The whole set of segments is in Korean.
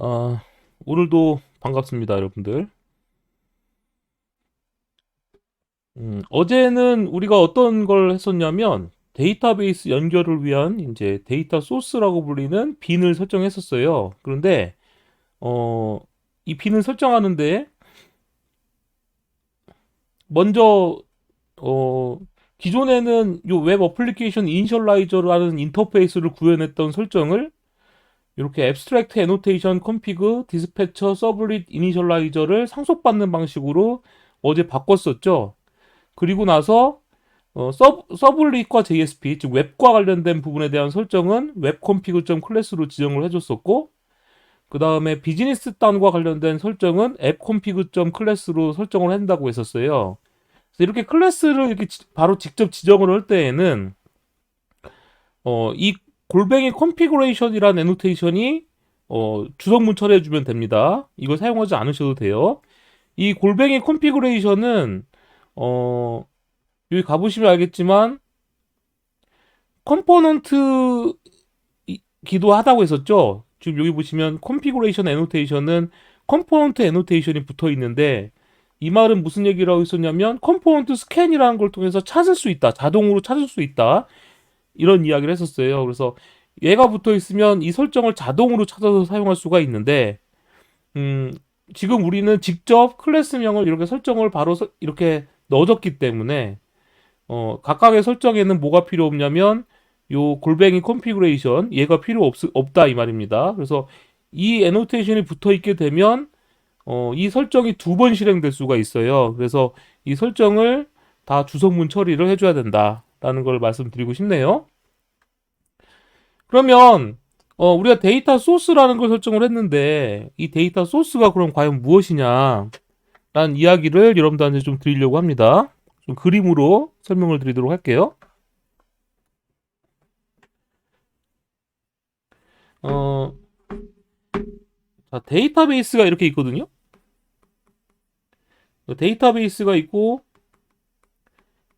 아, 오늘도 반갑습니다, 여러분들. 어제는 우리가 어떤 걸 했었냐면, 데이터베이스 연결을 위한 이제 데이터 소스라고 불리는 빈을 설정했었어요. 그런데, 어, 이 빈을 설정하는데, 먼저, 어, 기존에는 요 웹 어플리케이션 이니셜라이저라는 인터페이스를 구현했던 설정을 이렇게 abstract annotation config dispatcher servlet initialize를 상속받는 방식으로 어제 바꿨었죠. 그리고 나서 서블릿과 JSP, 즉 웹과 관련된 부분에 대한 설정은 webconfig.class로 지정을 해줬었고, 그 다음에 비즈니스 단과 관련된 설정은 appconfig.class로 설정을 한다고 했었어요. 그래서 이렇게 클래스를 이렇게 바로 직접 지정을 할 때에는 이 골뱅이 컨피그레이션이라는 애노테이션이 주석문 처리해주면 됩니다. 이거 사용하지 않으셔도 돼요. 이 골뱅이 컨피그레이션은 여기 가보시면 알겠지만 컴포넌트 기도하다고 했었죠. 지금 여기 보시면 컨피그레이션 애노테이션은 컴포넌트 애노테이션이 붙어 있는데 이 말은 무슨 얘기를 하고 있었냐면 컴포넌트 스캔이라는 걸 통해서 찾을 수 있다. 자동으로 찾을 수 있다. 이런 이야기를 했었어요. 그래서 얘가 붙어 있으면 이 설정을 자동으로 찾아서 사용할 수가 있는데 음, 지금 우리는 직접 클래스명을 이렇게 설정을 바로 이렇게 넣어줬기 때문에 각각의 설정에는 뭐가 필요 없냐면 요 골뱅이 컨피그레이션 얘가 필요 없다 이 말입니다. 그래서 이 애노테이션이 붙어 있게 되면 이 설정이 두 번 실행될 수가 있어요. 그래서 이 설정을 다 주석문 처리를 해줘야 된다라는 걸 말씀드리고 싶네요. 그러면 우리가 데이터 소스라는 걸 설정을 했는데 이 데이터 소스가 그럼 과연 무엇이냐 라는 이야기를 여러분들한테 좀 드리려고 합니다. 좀 그림으로 설명을 드리도록 할게요. 어, 자, 데이터베이스가 이렇게 있거든요. 데이터베이스가 있고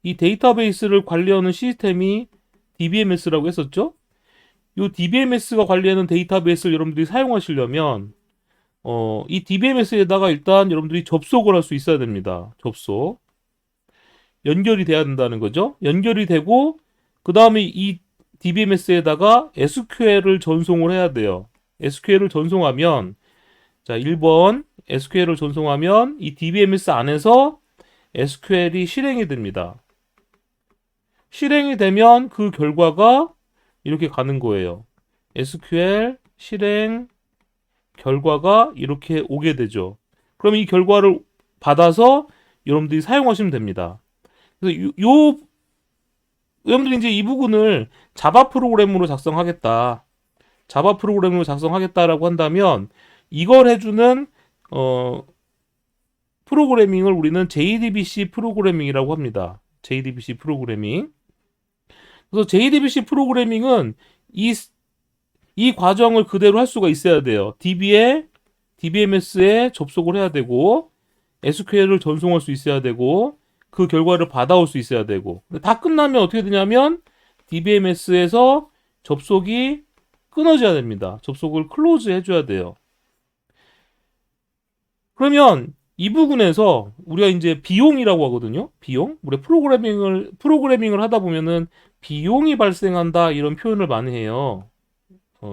이 데이터베이스를 관리하는 시스템이 DBMS라고 했었죠. 이 DBMS가 관리하는 데이터베이스를 여러분들이 사용하시려면 이 DBMS에다가 일단 여러분들이 접속을 할 수 있어야 됩니다. 접속. 연결이 돼야 된다는 거죠. 연결이 되고 그 다음에 이 DBMS에다가 SQL을 전송을 해야 돼요. SQL을 전송하면 자 1번 SQL을 전송하면 이 DBMS 안에서 SQL이 실행이 됩니다. 실행이 되면 그 결과가 이렇게 가는 거예요. SQL 실행 결과가 이렇게 오게 되죠. 그럼 이 결과를 받아서 여러분들이 사용하시면 됩니다. 그래서 여러분들이 이제 이 부분을 자바 프로그램으로 작성하겠다. 자바 프로그램으로 작성하겠다라고 한다면 이걸 해주는 프로그래밍을 우리는 JDBC 프로그래밍이라고 합니다. JDBC 프로그래밍. 그래서 JDBC 프로그래밍은 이 과정을 그대로 할 수가 있어야 돼요. DBMS에 접속을 해야 되고 SQL을 전송할 수 있어야 되고 그 결과를 받아올 수 있어야 되고 다 끝나면 어떻게 되냐면 DBMS에서 접속이 끊어져야 됩니다. 접속을 클로즈 해줘야 돼요. 그러면 이 부분에서 우리가 이제 비용이라고 하거든요. 비용. 우리 프로그래밍을 하다 보면은 비용이 발생한다 이런 표현을 많이 해요.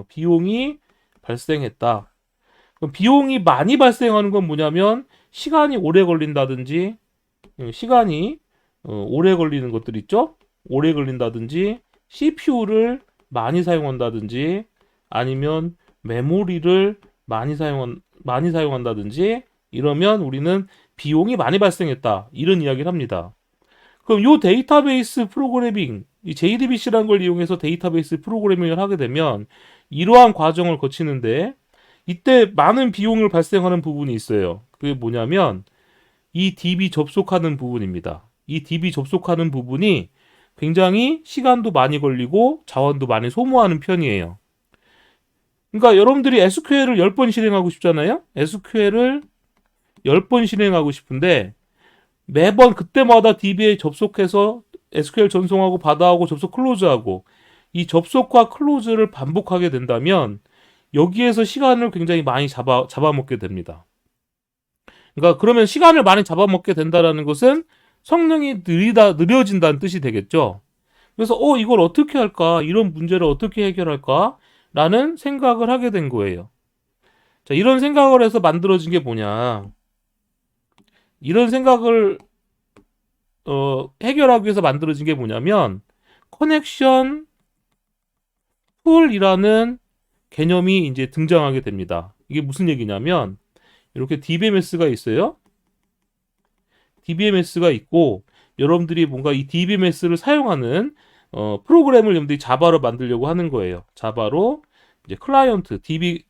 비용이 발생했다. 그럼 비용이 많이 발생하는 건 뭐냐면 시간이 오래 걸린다든지 시간이 오래 걸리는 것들 있죠? 오래 걸린다든지 CPU를 많이 사용한다든지 아니면 메모리를 많이 사용한다든지 이러면 우리는 비용이 많이 발생했다. 이런 이야기를 합니다. 그럼 이 데이터베이스 프로그래밍, 이 JDBC라는 걸 이용해서 데이터베이스 프로그래밍을 하게 되면 이러한 과정을 거치는데 이때 많은 비용을 발생하는 부분이 있어요. 그게 뭐냐면 이 DB 접속하는 부분입니다. 이 DB 접속하는 부분이 굉장히 시간도 많이 걸리고 자원도 많이 소모하는 편이에요. 그러니까 여러분들이 SQL을 10번 실행하고 싶잖아요. SQL을 10번 실행하고 싶은데 매번 그때마다 DB에 접속해서 SQL 전송하고 받아오고 접속 클로즈하고 이 접속과 클로즈를 반복하게 된다면 여기에서 시간을 굉장히 많이 잡아먹게 됩니다. 그러니까 그러면 시간을 많이 잡아먹게 된다라는 것은 성능이 느려진다는 뜻이 되겠죠. 그래서 이걸 어떻게 할까? 이런 문제를 어떻게 해결할까? 라는 생각을 하게 된 거예요. 자, 이런 생각을 해서 만들어진 게 뭐냐? 이런 생각을 해결하기 위해서 만들어진 게 뭐냐면 커넥션 풀이라는 개념이 이제 등장하게 됩니다. 이게 무슨 얘기냐면 이렇게 DBMS가 있어요. DBMS가 있고 여러분들이 뭔가 이 DBMS를 사용하는 프로그램을 여러분들이 자바로 만들려고 하는 거예요. 자바로 이제 클라이언트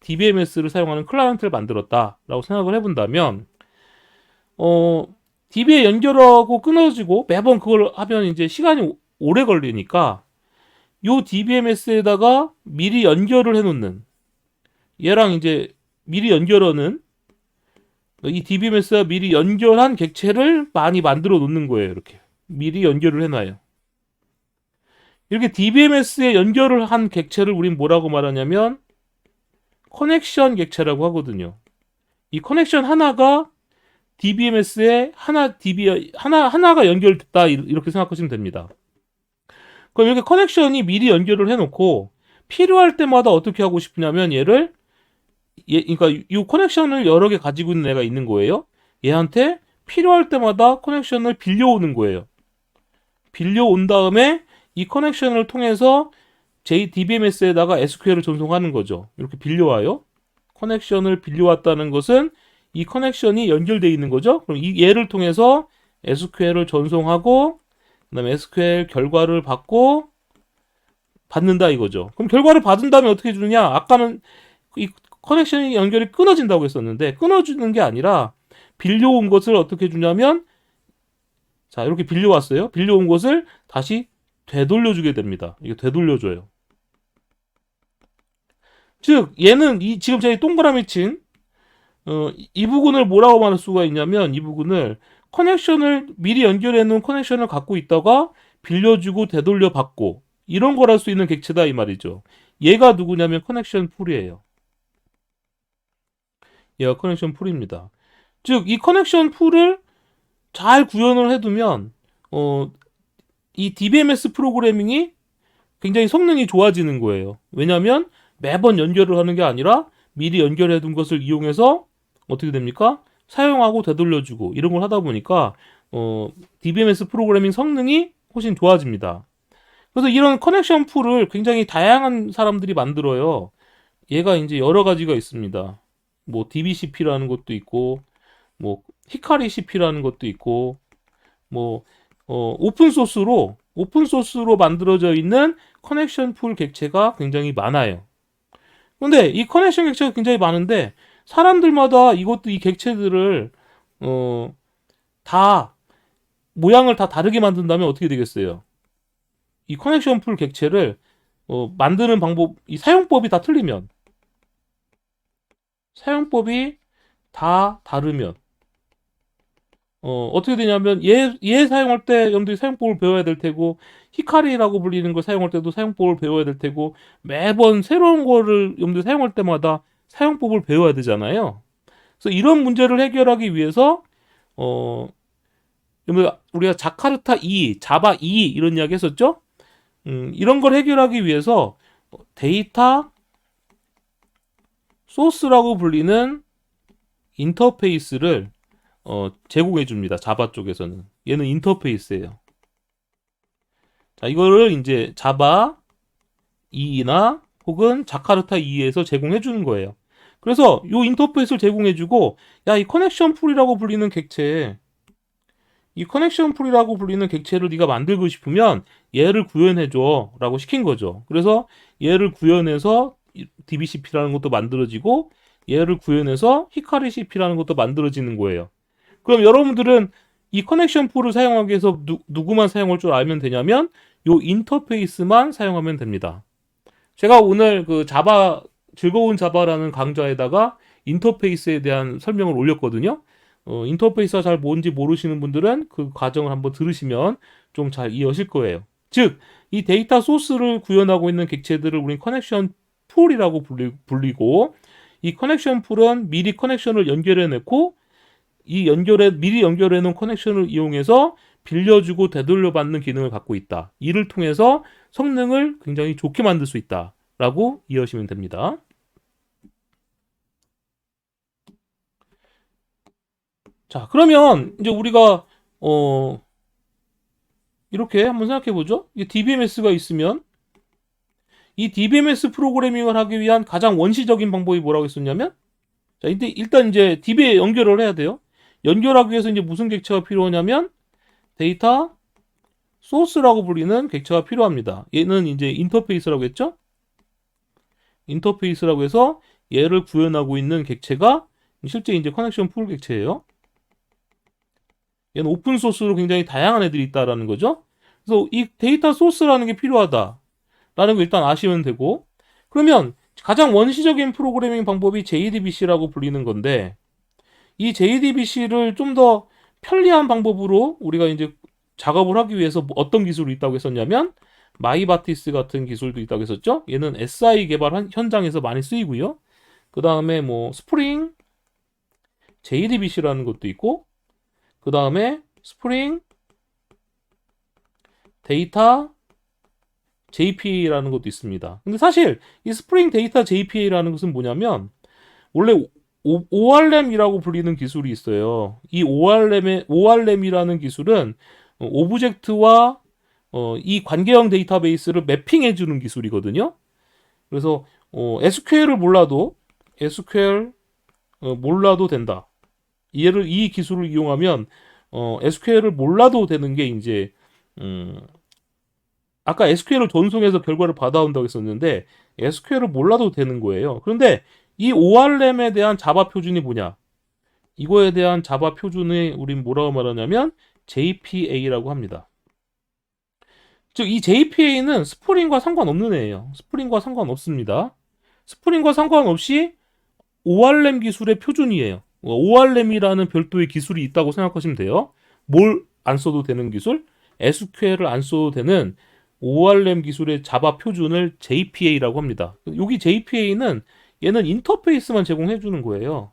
DBMS를 사용하는 클라이언트를 만들었다라고 생각을 해본다면 DB에 연결하고 끊어지고 매번 그걸 하면 이제 시간이 오래 걸리니까 요 DBMS에다가 미리 연결을 해놓는 얘랑 이제 미리 연결하는 이 DBMS와 미리 연결한 객체를 많이 만들어 놓는 거예요. 이렇게 미리 연결을 해놔요. 이렇게 DBMS에 연결을 한 객체를 우린 뭐라고 말하냐면 커넥션 객체라고 하거든요. 이 커넥션 하나가 DBMS에 하나가 연결됐다 이렇게 생각하시면 됩니다. 그럼 이렇게 커넥션이 미리 연결을 해놓고 필요할 때마다 어떻게 하고 싶으냐면 그러니까 이 커넥션을 여러 개 가지고 있는 애가 있는 거예요. 얘한테 필요할 때마다 커넥션을 빌려오는 거예요. 빌려온 다음에 이 커넥션을 통해서 DBMS에다가 SQL을 전송하는 거죠. 이렇게 빌려와요. 커넥션을 빌려왔다는 것은 이 커넥션이 연결되어 있는 거죠. 그럼 얘를 통해서 SQL을 전송하고 그다음에 SQL 결과를 받는다 이거죠. 그럼 결과를 받은 다음에 어떻게 해주느냐? 아까는 이 커넥션이 연결이 끊어진다고 했었는데 끊어주는 게 아니라 빌려온 것을 어떻게 해주냐면 자 이렇게 빌려왔어요. 빌려온 것을 다시 되돌려주게 됩니다. 이게 되돌려줘요. 즉 얘는 지금 저희 동그라미 친 이 부분을 뭐라고 말할 수가 있냐면 이 부분을 커넥션을 미리 연결해 놓은 커넥션을 갖고 있다가 빌려주고 되돌려 받고 이런 걸 할 수 있는 객체다 이 말이죠. 얘가 누구냐면 커넥션 풀이에요. 얘가 커넥션 풀입니다. 즉 이 커넥션 풀을 잘 구현을 해두면 이 DBMS 프로그래밍이 굉장히 성능이 좋아지는 거예요. 왜냐하면 매번 연결을 하는 게 아니라 미리 연결해 둔 것을 이용해서 어떻게 됩니까? 사용하고 되돌려주고 이런 걸 하다 보니까 DBMS 프로그래밍 성능이 훨씬 좋아집니다. 그래서 이런 커넥션 풀을 굉장히 다양한 사람들이 만들어요. 얘가 이제 여러 가지가 있습니다. 뭐 DBCP라는 것도 있고 뭐 히카리 CP라는 것도 있고 뭐 오픈소스로 만들어져 있는 커넥션 풀 객체가 굉장히 많아요. 근데 이 커넥션 객체가 굉장히 많은데 사람들마다 이 객체들을 다 모양을 다 다르게 만든다면 어떻게 되겠어요? 이 커넥션 풀 객체를 만드는 방법, 이 사용법이 다 틀리면 사용법이 다 다르면 어떻게 되냐면 얘 사용할 때 여러분들이 사용법을 배워야 될 테고 히카리라고 불리는 걸 사용할 때도 사용법을 배워야 될 테고 매번 새로운 거를 여러분들이 사용할 때마다 사용법을 배워야 되잖아요. 그래서 이런 문제를 해결하기 위해서 우리가 자카르타 2, 자바 2 이런 이야기 했었죠? 이런 걸 해결하기 위해서 데이터 소스라고 불리는 인터페이스를 제공해 줍니다. 자바 쪽에서는. 얘는 인터페이스예요. 자, 이거를 이제 자바 2나 혹은 자카르타 2에서 제공해 주는 거예요. 그래서 이 인터페이스를 제공해 주고 야, 이 커넥션 풀이라고 불리는 객체를 네가 만들고 싶으면 얘를 구현해 줘라고 시킨 거죠. 그래서 얘를 구현해서 DBCP라는 것도 만들어지고 얘를 구현해서 히카리 CP라는 것도 만들어지는 거예요. 그럼 여러분들은 이 커넥션 풀을 사용하기 위해서 누구만 사용할 줄 알면 되냐면 요 인터페이스만 사용하면 됩니다. 제가 오늘 그 즐거운 자바라는 강좌에다가 인터페이스에 대한 설명을 올렸거든요. 인터페이스가 잘 뭔지 모르시는 분들은 그 과정을 한번 들으시면 좀 잘 이해하실 거예요. 즉, 이 데이터 소스를 구현하고 있는 객체들을 우린 커넥션 풀이라고 불리고, 이 커넥션 풀은 미리 커넥션을 연결해 놓고 미리 연결해 놓은 커넥션을 이용해서 빌려주고 되돌려받는 기능을 갖고 있다. 이를 통해서 성능을 굉장히 좋게 만들 수 있다라고 이해하시면 됩니다. 자, 그러면 이제 우리가 이렇게 한번 생각해 보죠. 이 DBMS가 있으면 이 DBMS 프로그래밍을 하기 위한 가장 원시적인 방법이 뭐라고 했었냐면, 자, 일단 이제 DB에 연결을 해야 돼요. 연결하기 위해서 이제 무슨 객체가 필요하냐면 데이터 소스라고 불리는 객체가 필요합니다. 얘는 이제 인터페이스라고 했죠? 인터페이스라고 해서 얘를 구현하고 있는 객체가 실제 이제 커넥션 풀 객체예요. 얘는 오픈 소스로 굉장히 다양한 애들이 있다라는 거죠. 그래서 이 데이터 소스라는 게 필요하다라는 거 일단 아시면 되고, 그러면 가장 원시적인 프로그래밍 방법이 JDBC라고 불리는 건데, 이 JDBC를 좀 더 편리한 방법으로 우리가 이제 작업을 하기 위해서 어떤 기술이 있다고 했었냐면 마이바티스 같은 기술도 있다고 했었죠. 얘는 SI 개발 현장에서 많이 쓰이고요. 그 다음에 뭐 스프링 JDBC라는 것도 있고, 그 다음에 스프링 데이터 JPA라는 것도 있습니다. 근데 사실 이 스프링 데이터 JPA라는 것은 뭐냐면 원래 ORM이라고 불리는 기술이 있어요. 이 ORM이라는 기술은 오브젝트와 이 관계형 데이터베이스를 매핑해주는 기술이거든요. 그래서 SQL을 몰라도 된다. 이 기술을 이용하면 SQL을 몰라도 되는 게 이제 아까 SQL을 전송해서 결과를 받아온다고 했었는데 SQL을 몰라도 되는 거예요. 그런데 이 ORM에 대한 자바 표준이 뭐냐? 이거에 대한 자바 표준을 우린 뭐라고 말하냐면 JPA라고 합니다. 즉 이 JPA는 스프링과 상관없는 애예요. 스프링과 상관없습니다. 스프링과 상관없이 ORM 기술의 표준이에요. ORM이라는 별도의 기술이 있다고 생각하시면 돼요. 뭘 안 써도 되는 기술? SQL을 안 써도 되는 ORM 기술의 자바 표준을 JPA라고 합니다. 여기 JPA는 얘는 인터페이스만 제공해 주는 거예요.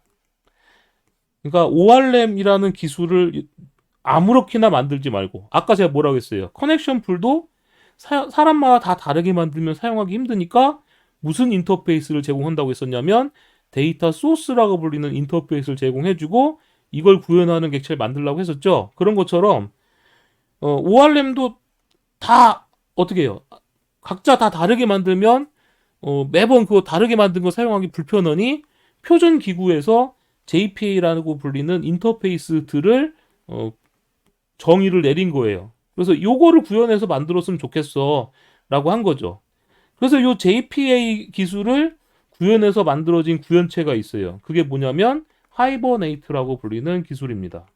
그러니까 ORM이라는 기술을 아무렇게나 만들지 말고, 아까 제가 뭐라고 했어요? 커넥션 풀도 사람마다 다 다르게 만들면 사용하기 힘드니까 무슨 인터페이스를 제공한다고 했었냐면 데이터 소스라고 불리는 인터페이스를 제공해주고 이걸 구현하는 객체를 만들라고 했었죠. 그런 것처럼 ORM도 다 어떻게 해요? 각자 다 다르게 만들면 매번 그거 다르게 만든 거 사용하기 불편하니 표준 기구에서 JPA라고 불리는 인터페이스들을 정의를 내린 거예요. 그래서 요거를 구현해서 만들었으면 좋겠어 라고 한 거죠. 그래서 요 JPA 기술을 구현해서 만들어진 구현체가 있어요. 그게 뭐냐면 하이버네이트라고 불리는 기술입니다.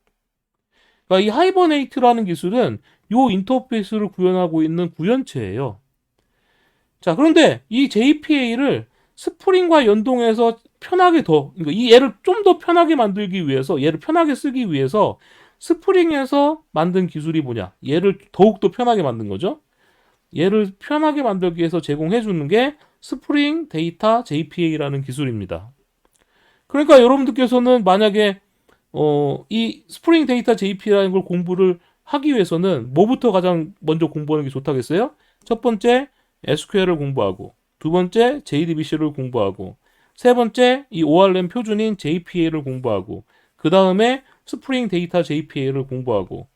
그러니까 이 하이버네이트라는 기술은 요 인터페이스를 구현하고 있는 구현체예요. 자, 그런데 이 JPA를 스프링과 연동해서 그러니까 이 얘를 좀 더 편하게 만들기 위해서, 얘를 편하게 쓰기 위해서 스프링에서 만든 기술이 뭐냐? 얘를 더욱더 편하게 만든 거죠. 얘를 편하게 만들기 위해서 제공해 주는 게 스프링 데이터 JPA라는 기술입니다. 그러니까 여러분들께서는 만약에 이 스프링 데이터 JPA라는 걸 공부를 하기 위해서는 뭐부터 가장 먼저 공부하는 게 좋다겠어요? 첫 번째 SQL을 공부하고, 두 번째 JDBC를 공부하고, 세 번째 이 ORM 표준인 JPA를 공부하고, 그 다음에 스프링 데이터 JPA를 공부하고,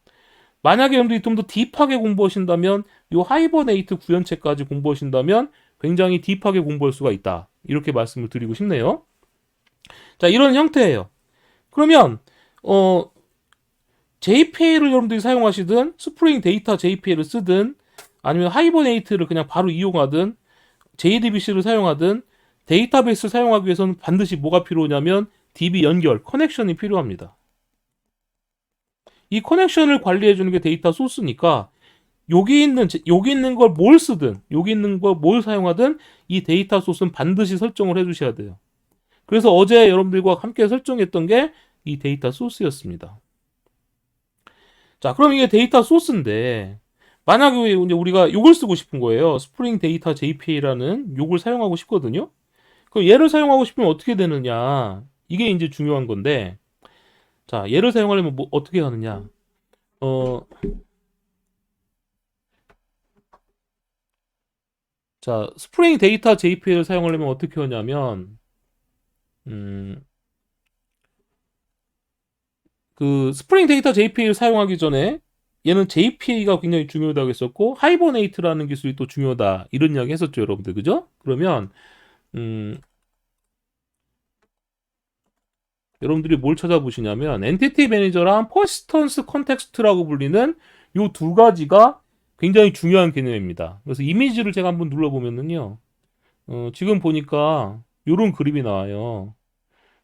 만약에 여러분들이 좀 더 딥하게 공부하신다면 이 하이버네이트 구현체까지 공부하신다면 굉장히 딥하게 공부할 수가 있다. 이렇게 말씀을 드리고 싶네요. 자, 이런 형태예요. 그러면 JPA를 여러분들이 사용하시든 스프링 데이터 JPA를 쓰든 아니면 하이버네이트를 그냥 바로 이용하든 JDBC를 사용하든 데이터베이스를 사용하기 위해서는 반드시 뭐가 필요하냐면 DB 연결, 커넥션이 필요합니다. 이 커넥션을 관리해주는 게 데이터 소스니까 여기 있는 걸 뭘 쓰든, 여기 있는 걸 뭘 사용하든 이 데이터 소스는 반드시 설정을 해주셔야 돼요. 그래서 어제 여러분들과 함께 설정했던 게 이 데이터 소스였습니다. 자, 그럼 이게 데이터 소스인데 만약에 이제 우리가 요걸 쓰고 싶은 거예요. 스프링 데이터 JPA라는 요걸 사용하고 싶거든요. 그럼 얘를 사용하고 싶으면 어떻게 되느냐? 이게 이제 중요한 건데, 자, 얘를 사용하려면 뭐 어떻게 하느냐? 어, 자, 스프링 데이터 JPA를 사용하려면 어떻게 하냐면, 음, 그 스프링 데이터 JPA를 사용하기 전에 얘는 JPA가 굉장히 중요하다고 했었고, 하이버네이트라는 기술이 또 중요하다 이런 이야기 했었죠, 여러분들, 그죠? 그러면 음, 여러분들이 뭘 찾아보시냐면 엔티티 매니저랑 퍼시스턴스 컨텍스트라고 불리는 요 두 가지가 굉장히 중요한 개념입니다. 그래서 이미지를 제가 한번 눌러보면은요, 지금 보니까 요런 그림이 나와요.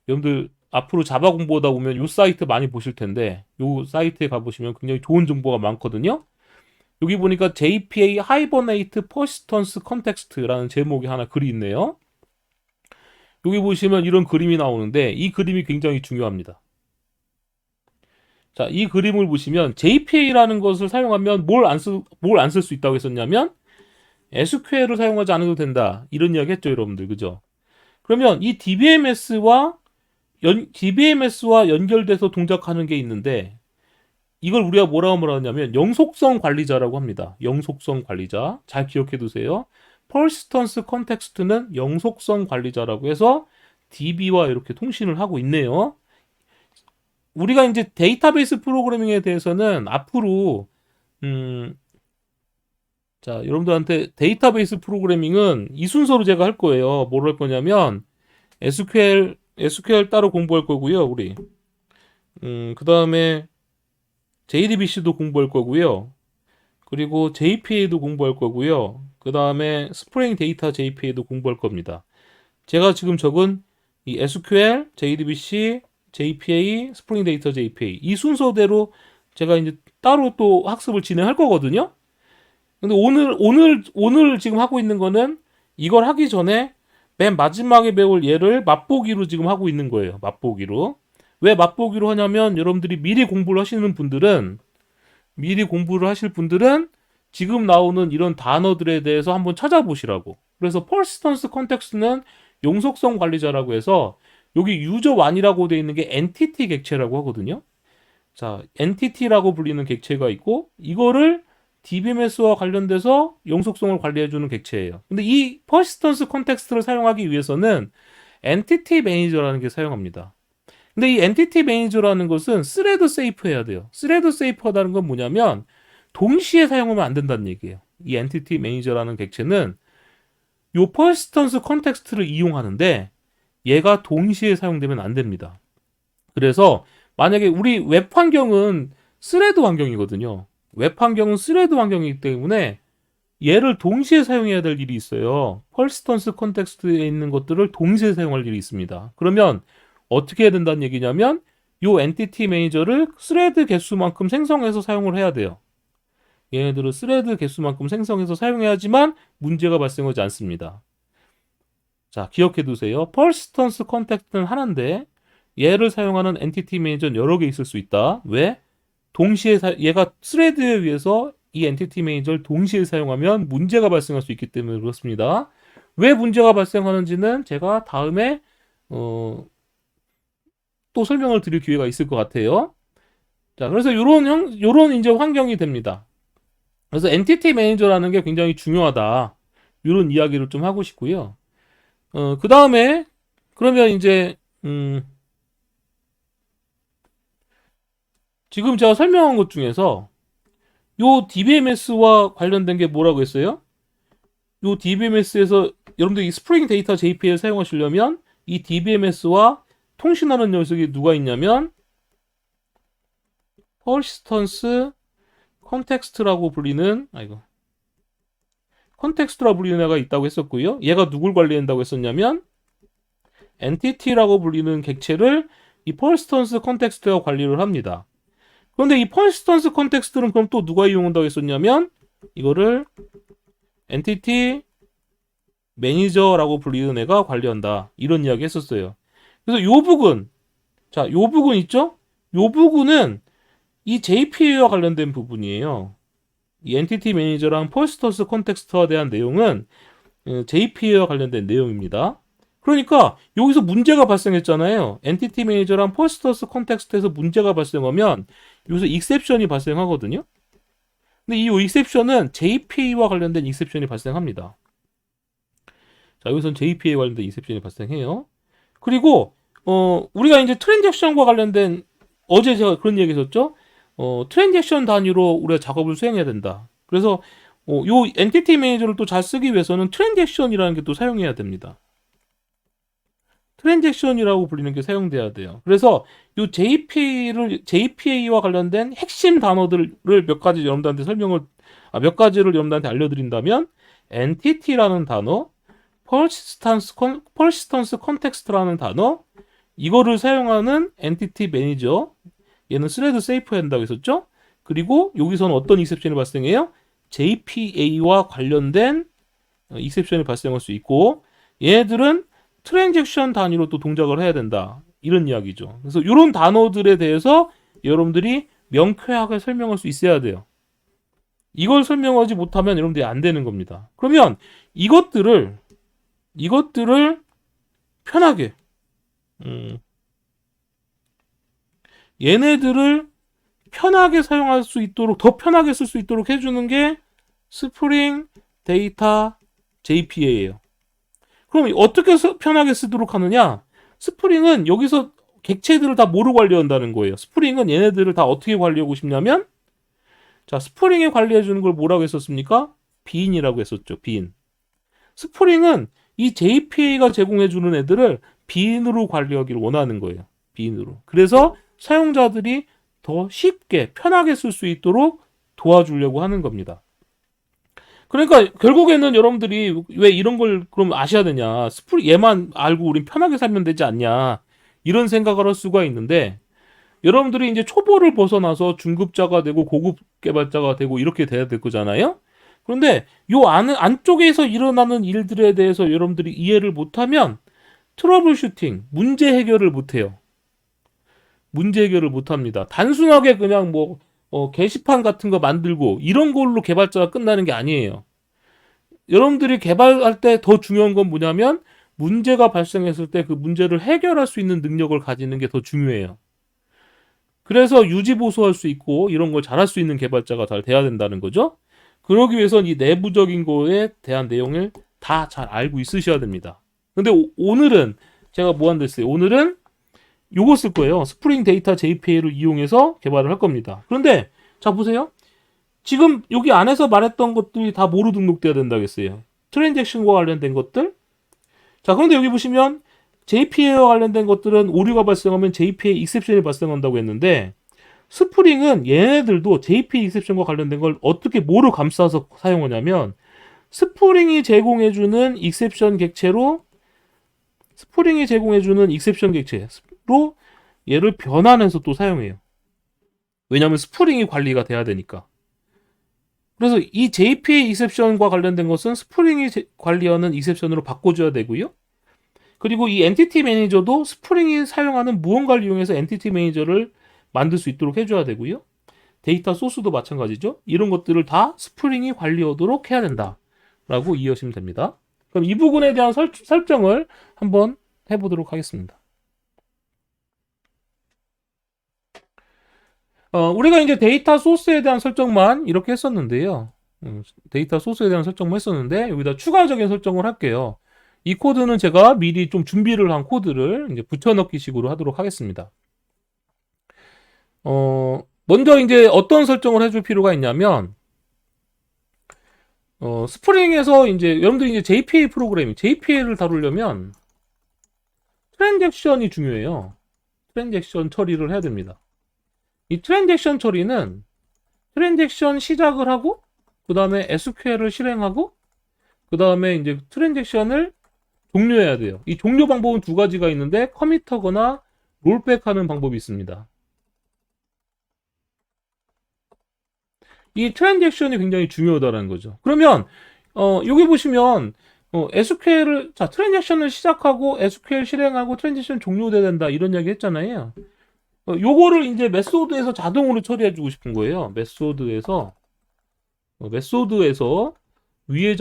여러분들 앞으로 자바 공부하다 보면 요 사이트 많이 보실 텐데 요 사이트에 가보시면 굉장히 좋은 정보가 많거든요. 여기 보니까 JPA Hibernate Persistence Context라는 제목이 하나 글이 있네요. 여기 보시면 이런 그림이 나오는데 이 그림이 굉장히 중요합니다. 자, 이 그림을 보시면 JPA라는 것을 사용하면 뭘 안 쓸 수 있다고 했었냐면 SQL을 사용하지 않아도 된다. 이런 이야기 했죠, 여러분들. 그죠? 그러면 이 DBMS와 연결돼서 동작하는 게 있는데 이걸 우리가 뭐라고 말하냐면 영속성 관리자라고 합니다. 영속성 관리자. 잘 기억해 두세요. Persistence Context는 영속성 관리자라고 해서 DB와 이렇게 통신을 하고 있네요. 우리가 이제 데이터베이스 프로그래밍에 대해서는 앞으로 자, 여러분들한테 데이터베이스 프로그래밍은 이 순서로 제가 할 거예요. 뭘 할 거냐면 SQL 따로 공부할 거고요, 우리. 그다음에 JDBC도 공부할 거고요. 그리고 JPA도 공부할 거고요. 그다음에 스프링 데이터 JPA도 공부할 겁니다. 제가 지금 적은 이 SQL, JDBC, JPA, 스프링 데이터 JPA 이 순서대로 제가 이제 따로 또 학습을 진행할 거거든요. 근데 오늘 지금 하고 있는 거는 이걸 하기 전에 맨 마지막에 배울 예를 맛보기로 지금 하고 있는 거예요. 맛보기로. 왜 맛보기로 하냐면 여러분들이 미리 공부를 하실 분들은 지금 나오는 이런 단어들에 대해서 한번 찾아보시라고. 그래서 persistence context는 용속성 관리자라고 해서 여기 유저 1이라고 되어 있는 게 entity 객체라고 하거든요. 자, entity라고 불리는 객체가 있고 이거를 DBMS와 관련돼서 용속성을 관리해주는 객체예요. 근데 이 persistence context를 사용하기 위해서는 entity manager라는 게 사용합니다. 근데 이 엔티티 매니저라는 것은 스레드 세이프 해야 돼요. 스레드 세이프하다는 건 뭐냐면 동시에 사용하면 안 된다는 얘기예요. 이 엔티티 매니저라는 객체는 요 퍼시스턴스 컨텍스트를 이용하는데 얘가 동시에 사용되면 안 됩니다. 그래서 만약에 우리 웹 환경은 스레드 환경이거든요. 웹 환경은 스레드 환경이기 때문에 얘를 동시에 사용해야 될 일이 있어요. 퍼시스턴스 컨텍스트에 있는 것들을 동시에 사용할 일이 있습니다. 그러면 어떻게 해야 된다는 얘기냐면 요 엔티티 매니저를 스레드 개수만큼 생성해서 사용을 해야 돼요. 얘네들은 스레드 개수만큼 생성해서 사용해야지만 문제가 발생하지 않습니다. 자, 기억해 두세요. persistence context는 하나인데 얘를 사용하는 엔티티 매니저는 여러 개 있을 수 있다. 왜? 동시에 얘가 스레드에 의해서 이 엔티티 매니저를 동시에 사용하면 문제가 발생할 수 있기 때문에 그렇습니다. 왜 문제가 발생하는지는 제가 다음에 또 설명을 드릴 기회가 있을 것 같아요. 자, 그래서 요런 이제 환경이 됩니다. 그래서 엔티티 매니저라는 게 굉장히 중요하다. 이런 이야기를 좀 하고 싶고요. 그 다음에 그러면 이제 지금 제가 설명한 것 중에서 요 DBMS와 관련된 게 뭐라고 했어요? 요 DBMS에서 여러분들 이 스프링 데이터 JPA를 사용하시려면 이 DBMS와 통신하는 녀석이 누가 있냐면 persistence context라고 불리는 컨텍스트라고 불리는 애가 있다고 했었고요. 얘가 누굴 관리한다고 했었냐면 entity라고 불리는 객체를 이 persistence context가 관리를 합니다. 그런데 이 persistence context는 그럼 또 누가 이용한다고 했었냐면 이거를 entity manager라고 불리는 애가 관리한다. 이런 이야기 했었어요. 그래서 요 부분, 자, 요 부분 있죠? 요 부분은 이 JPA와 관련된 부분이에요. 이 엔티티 매니저랑 퍼시스턴스 컨텍스트에 대한 내용은 JPA와 관련된 내용입니다. 그러니까 여기서 문제가 발생했잖아요. 엔티티 매니저랑 퍼시스턴스 컨텍스트에서 문제가 발생하면 여기서 익셉션이 발생하거든요. 근데 이 익셉션은 JPA와 관련된 익셉션이 발생합니다. 자, 여기서는 JPA 관련된 익셉션이 발생해요. 그리고 우리가 이제 트랜잭션과 관련된 어제 제가 그런 얘기 했었죠. 트랜잭션 단위로 우리가 작업을 수행해야 된다. 그래서 요 엔티티 매니저를 또 잘 쓰기 위해서는 트랜잭션이라는 게 또 사용해야 됩니다. 트랜잭션이라고 불리는 게 사용돼야 돼요. 그래서 요 JPA와 관련된 핵심 단어들을 몇 가지 여러분들한테 몇 가지를 여러분들한테 알려드린다면 entity라는 단어, persistence context라는 단어, 이거를 사용하는 엔티티 매니저, 얘는 스레드 세이프 한다고 했었죠. 그리고 여기서는 어떤 익셉션이 발생해요? JPA와 관련된 익셉션이 발생할 수 있고, 얘네들은 트랜잭션 단위로 또 동작을 해야 된다, 이런 이야기죠. 그래서 이런 단어들에 대해서 여러분들이 명쾌하게 설명할 수 있어야 돼요. 이걸 설명하지 못하면 여러분들이 안 되는 겁니다. 그러면 이것들을 편하게 얘네들을 편하게 사용할 수 있도록, 더 편하게 쓸 수 있도록 해주는 게 스프링 데이터 JPA예요. 그럼 어떻게 편하게 쓰도록 하느냐? 스프링은 여기서 객체들을 다 뭐로 관리한다는 거예요. 스프링은 얘네들을 다 어떻게 관리하고 싶냐면, 자, 스프링에 관리해주는 걸 뭐라고 했었습니까? 빈이라고 했었죠. 빈. 스프링은 이 JPA가 제공해주는 애들을 빈으로 관리하기를 원하는 거예요. 빈으로. 그래서 사용자들이 더 쉽게 편하게 쓸 수 있도록 도와주려고 하는 겁니다. 그러니까 결국에는 여러분들이 왜 이런 걸 그럼 아셔야 되냐, 얘만 알고 우린 편하게 살면 되지 않냐, 이런 생각을 할 수가 있는데, 여러분들이 이제 초보를 벗어나서 중급자가 되고 고급 개발자가 되고 이렇게 돼야 될 거잖아요. 그런데 요 안쪽에서 일어나는 일들에 대해서 여러분들이 이해를 못하면 트러블 슈팅, 문제 해결을 못해요. 문제 해결을 못합니다. 단순하게 그냥 게시판 같은 거 만들고 이런 걸로 개발자가 끝나는 게 아니에요. 여러분들이 개발할 때 더 중요한 건 뭐냐면, 문제가 발생했을 때 그 문제를 해결할 수 있는 능력을 가지는 게 더 중요해요. 그래서 유지보수할 수 있고 이런 걸 잘할 수 있는 개발자가 잘 돼야 된다는 거죠. 그러기 위해서는 이 내부적인 거에 대한 내용을 다 잘 알고 있으셔야 됩니다. 근데 오늘은 제가 뭐 한댔어요? 오늘은 요거 쓸 거예요. 스프링 데이터 JPA를 이용해서 개발을 할 겁니다. 그런데 자, 보세요. 지금 여기 안에서 말했던 것들이 다 뭐로 등록돼야 된다고 했어요? 트랜잭션과 관련된 것들. 자, 그런데 여기 보시면 JPA와 관련된 것들은 오류가 발생하면 JPA 익셉션이 발생한다고 했는데, 스프링은 얘네들도 JPA 익셉션과 관련된 걸 어떻게 뭐로 감싸서 사용하냐면, 스프링이 제공해주는 익셉션 객체로 얘를 변환해서 또 사용해요. 왜냐하면 스프링이 관리가 돼야 되니까. 그래서 이 JPA 익셉션과 관련된 것은 스프링이 관리하는 익셉션으로 바꿔줘야 되고요. 그리고 이 엔티티 매니저도 스프링이 사용하는 무언가를 이용해서 엔티티 매니저를 만들 수 있도록 해줘야 되고요. 데이터 소스도 마찬가지죠. 이런 것들을 다 스프링이 관리하도록 해야 된다라고 이해하시면 됩니다. 그럼 이 부분에 대한 설정을 한번 해보도록 하겠습니다. 우리가 이제 데이터 소스에 대한 설정만 이렇게 했었는데요. 데이터 소스에 대한 설정만 했었는데, 여기다 추가적인 설정을 할게요. 이 코드는 제가 미리 좀 준비를 한 코드를 이제 붙여넣기 식으로 하도록 하겠습니다. 먼저 이제 어떤 설정을 해줄 필요가 있냐면, 스프링에서 이제 여러분들이 이제 JPA 프로그래밍, JPA를 다루려면 트랜잭션이 중요해요. 트랜잭션 처리를 해야 됩니다. 이 트랜잭션 처리는 트랜잭션 시작을 하고, 그 다음에 SQL을 실행하고, 그 다음에 이제 트랜잭션을 종료해야 돼요. 이 종료 방법은 두 가지가 있는데, 커밋하거나 롤백하는 방법이 있습니다. 이 트랜잭션이 굉장히 중요하다는 거죠. 그러면 여기 보시면 트랜잭션을 시작하고 SQL 실행하고 트랜잭션 종료돼야 된다, 이런 이야기 했잖아요. 요거를 이제 메소드에서 자동으로 처리해 주고 싶은 거예요. 메소드에서 메소드에서 위에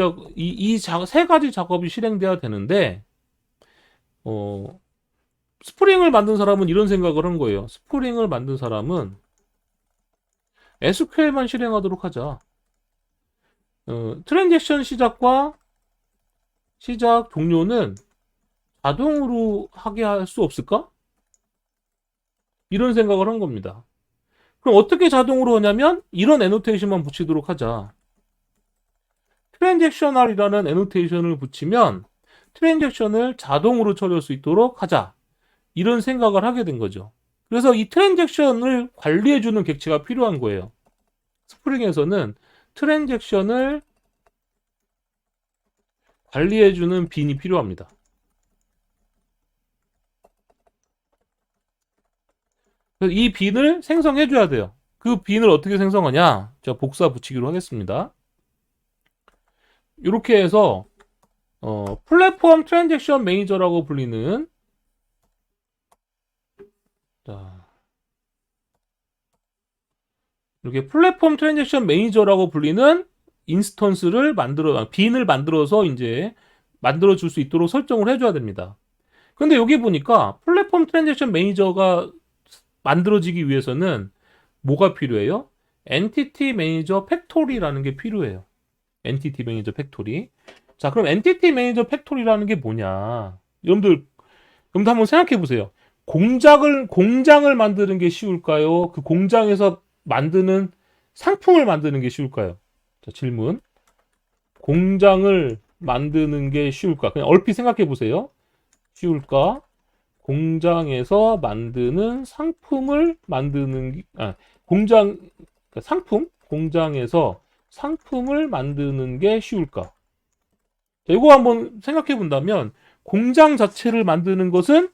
세 가지 작업이 실행돼야 되는데, 스프링을 만든 사람은 이런 생각을 한 거예요. 스프링을 만든 사람은 SQL만 실행하도록 하자. 트랜잭션 시작 종료는 자동으로 하게 할 수 없을까? 이런 생각을 한 겁니다. 그럼 어떻게 자동으로 하냐면 이런 애노테이션만 붙이도록 하자. 트랜잭셔널이라는 애노테이션을 붙이면 트랜잭션을 자동으로 처리할 수 있도록 하자. 이런 생각을 하게 된 거죠. 그래서 이 트랜잭션을 관리해주는 객체가 필요한 거예요. 스프링에서는 트랜잭션을 관리해주는 빈이 필요합니다. 그래서 이 빈을 생성해줘야 돼요. 그 빈을 어떻게 생성하냐? 제가 복사 붙이기로 하겠습니다. 이렇게 해서 플랫폼 트랜잭션 매니저라고 불리는 이렇게 플랫폼 트랜잭션 매니저라고 불리는 인스턴스를 빈을 만들어서 이제 만들어 줄 수 있도록 설정을 해줘야 됩니다. 근데 여기 보니까 플랫폼 트랜잭션 매니저가 만들어지기 위해서는 뭐가 필요해요? 엔티티 매니저 팩토리라는 게 필요해요. 엔티티 매니저 팩토리. 자, 그럼 엔티티 매니저 팩토리라는 게 뭐냐? 여러분들 한번 생각해 보세요. 공장을 만드는 게 쉬울까요? 그 공장에서 만드는 상품을 만드는 게 쉬울까요? 자, 질문. 공장을 만드는 게 쉬울까? 그냥 얼핏 생각해 보세요. 쉬울까? 공장에서 만드는 상품을 만드는 공장에서 상품을 만드는 게 쉬울까? 자, 이거 한번 생각해 본다면 공장 자체를 만드는 것은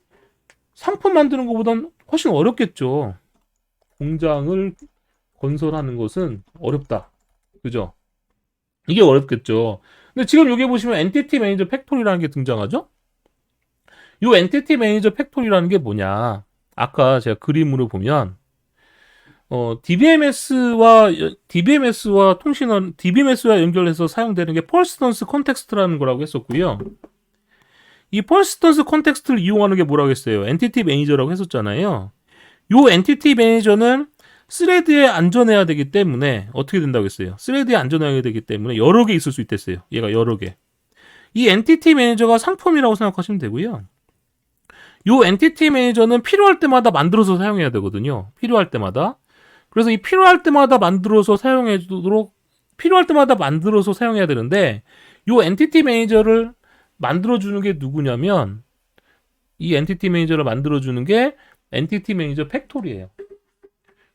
상품 만드는 것보다는 훨씬 어렵겠죠. 공장을 건설하는 것은 어렵다. 그죠? 이게 어렵겠죠. 근데 지금 여기 보시면 엔티티 매니저 팩토리라는 게 등장하죠? 이 엔티티 매니저 팩토리라는 게 뭐냐? 아까 제가 그림으로 보면 DBMS와 연결해서 사용되는 게 퍼시스턴스 컨텍스트라는 거라고 했었고요. 이 퍼시스턴스 컨텍스트를 이용하는 게 뭐라고 했어요? 엔티티 매니저라고 했었잖아요. 이 엔티티 매니저는 스레드에 안전해야 되기 때문에 어떻게 된다고 했어요? 스레드에 안전해야 되기 때문에 여러 개 있을 수 있댔어요. 얘가 여러 개. 이 엔티티 매니저가 상품이라고 생각하시면 되고요. 이 엔티티 매니저는 필요할 때마다 만들어서 사용해야 되거든요. 필요할 때마다. 그래서 이 필요할 때마다 만들어서 사용해야 되는데 이 엔티티 매니저를 만들어주는 게 누구냐면 이 엔티티 매니저를 만들어주는 게 엔티티 매니저 팩토리예요.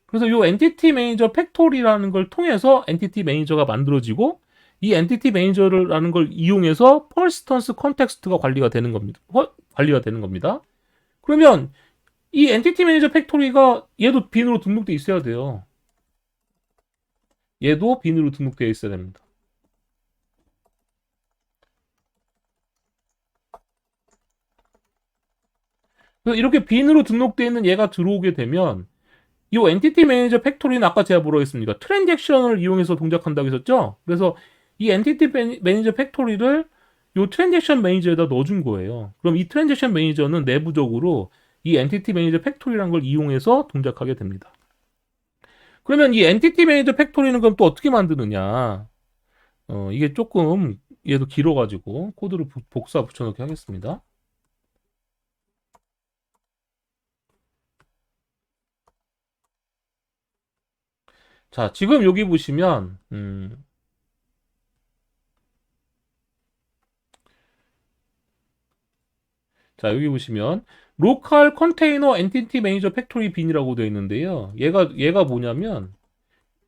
그래서 이 엔티티 매니저 팩토리라는 걸 통해서 엔티티 매니저가 만들어지고 이 엔티티 매니저라는 걸 이용해서 퍼시스턴스 컨텍스트가 관리가 되는 겁니다. 그러면 이 엔티티 매니저 팩토리가 얘도 빈으로 등록돼 있어야 돼요. 얘도 빈으로 등록되어 있어야 됩니다. 그래서 이렇게 빈으로 등록되어 있는 얘가 들어오게 되면 이 엔티티 매니저 팩토리는 아까 제가 뭐라고 했습니까? 트랜잭션을 이용해서 동작한다고 했었죠? 그래서 이 엔티티 매니저 팩토리를 이 트랜잭션 매니저에다 넣어준 거예요. 그럼 이 트랜잭션 매니저는 내부적으로 이 엔티티 매니저 팩토리라는 걸 이용해서 동작하게 됩니다. 그러면 이 엔티티 매니저 팩토리는 그럼 또 어떻게 만드느냐? 이게 조금 얘도 길어가지고 코드를 복사 붙여넣기 하겠습니다. 자, 지금 여기 보시면 자, 여기 보시면 로컬 컨테이너 엔티티 매니저 팩토리 빈이라고 되어 있는데요. 얘가 뭐냐면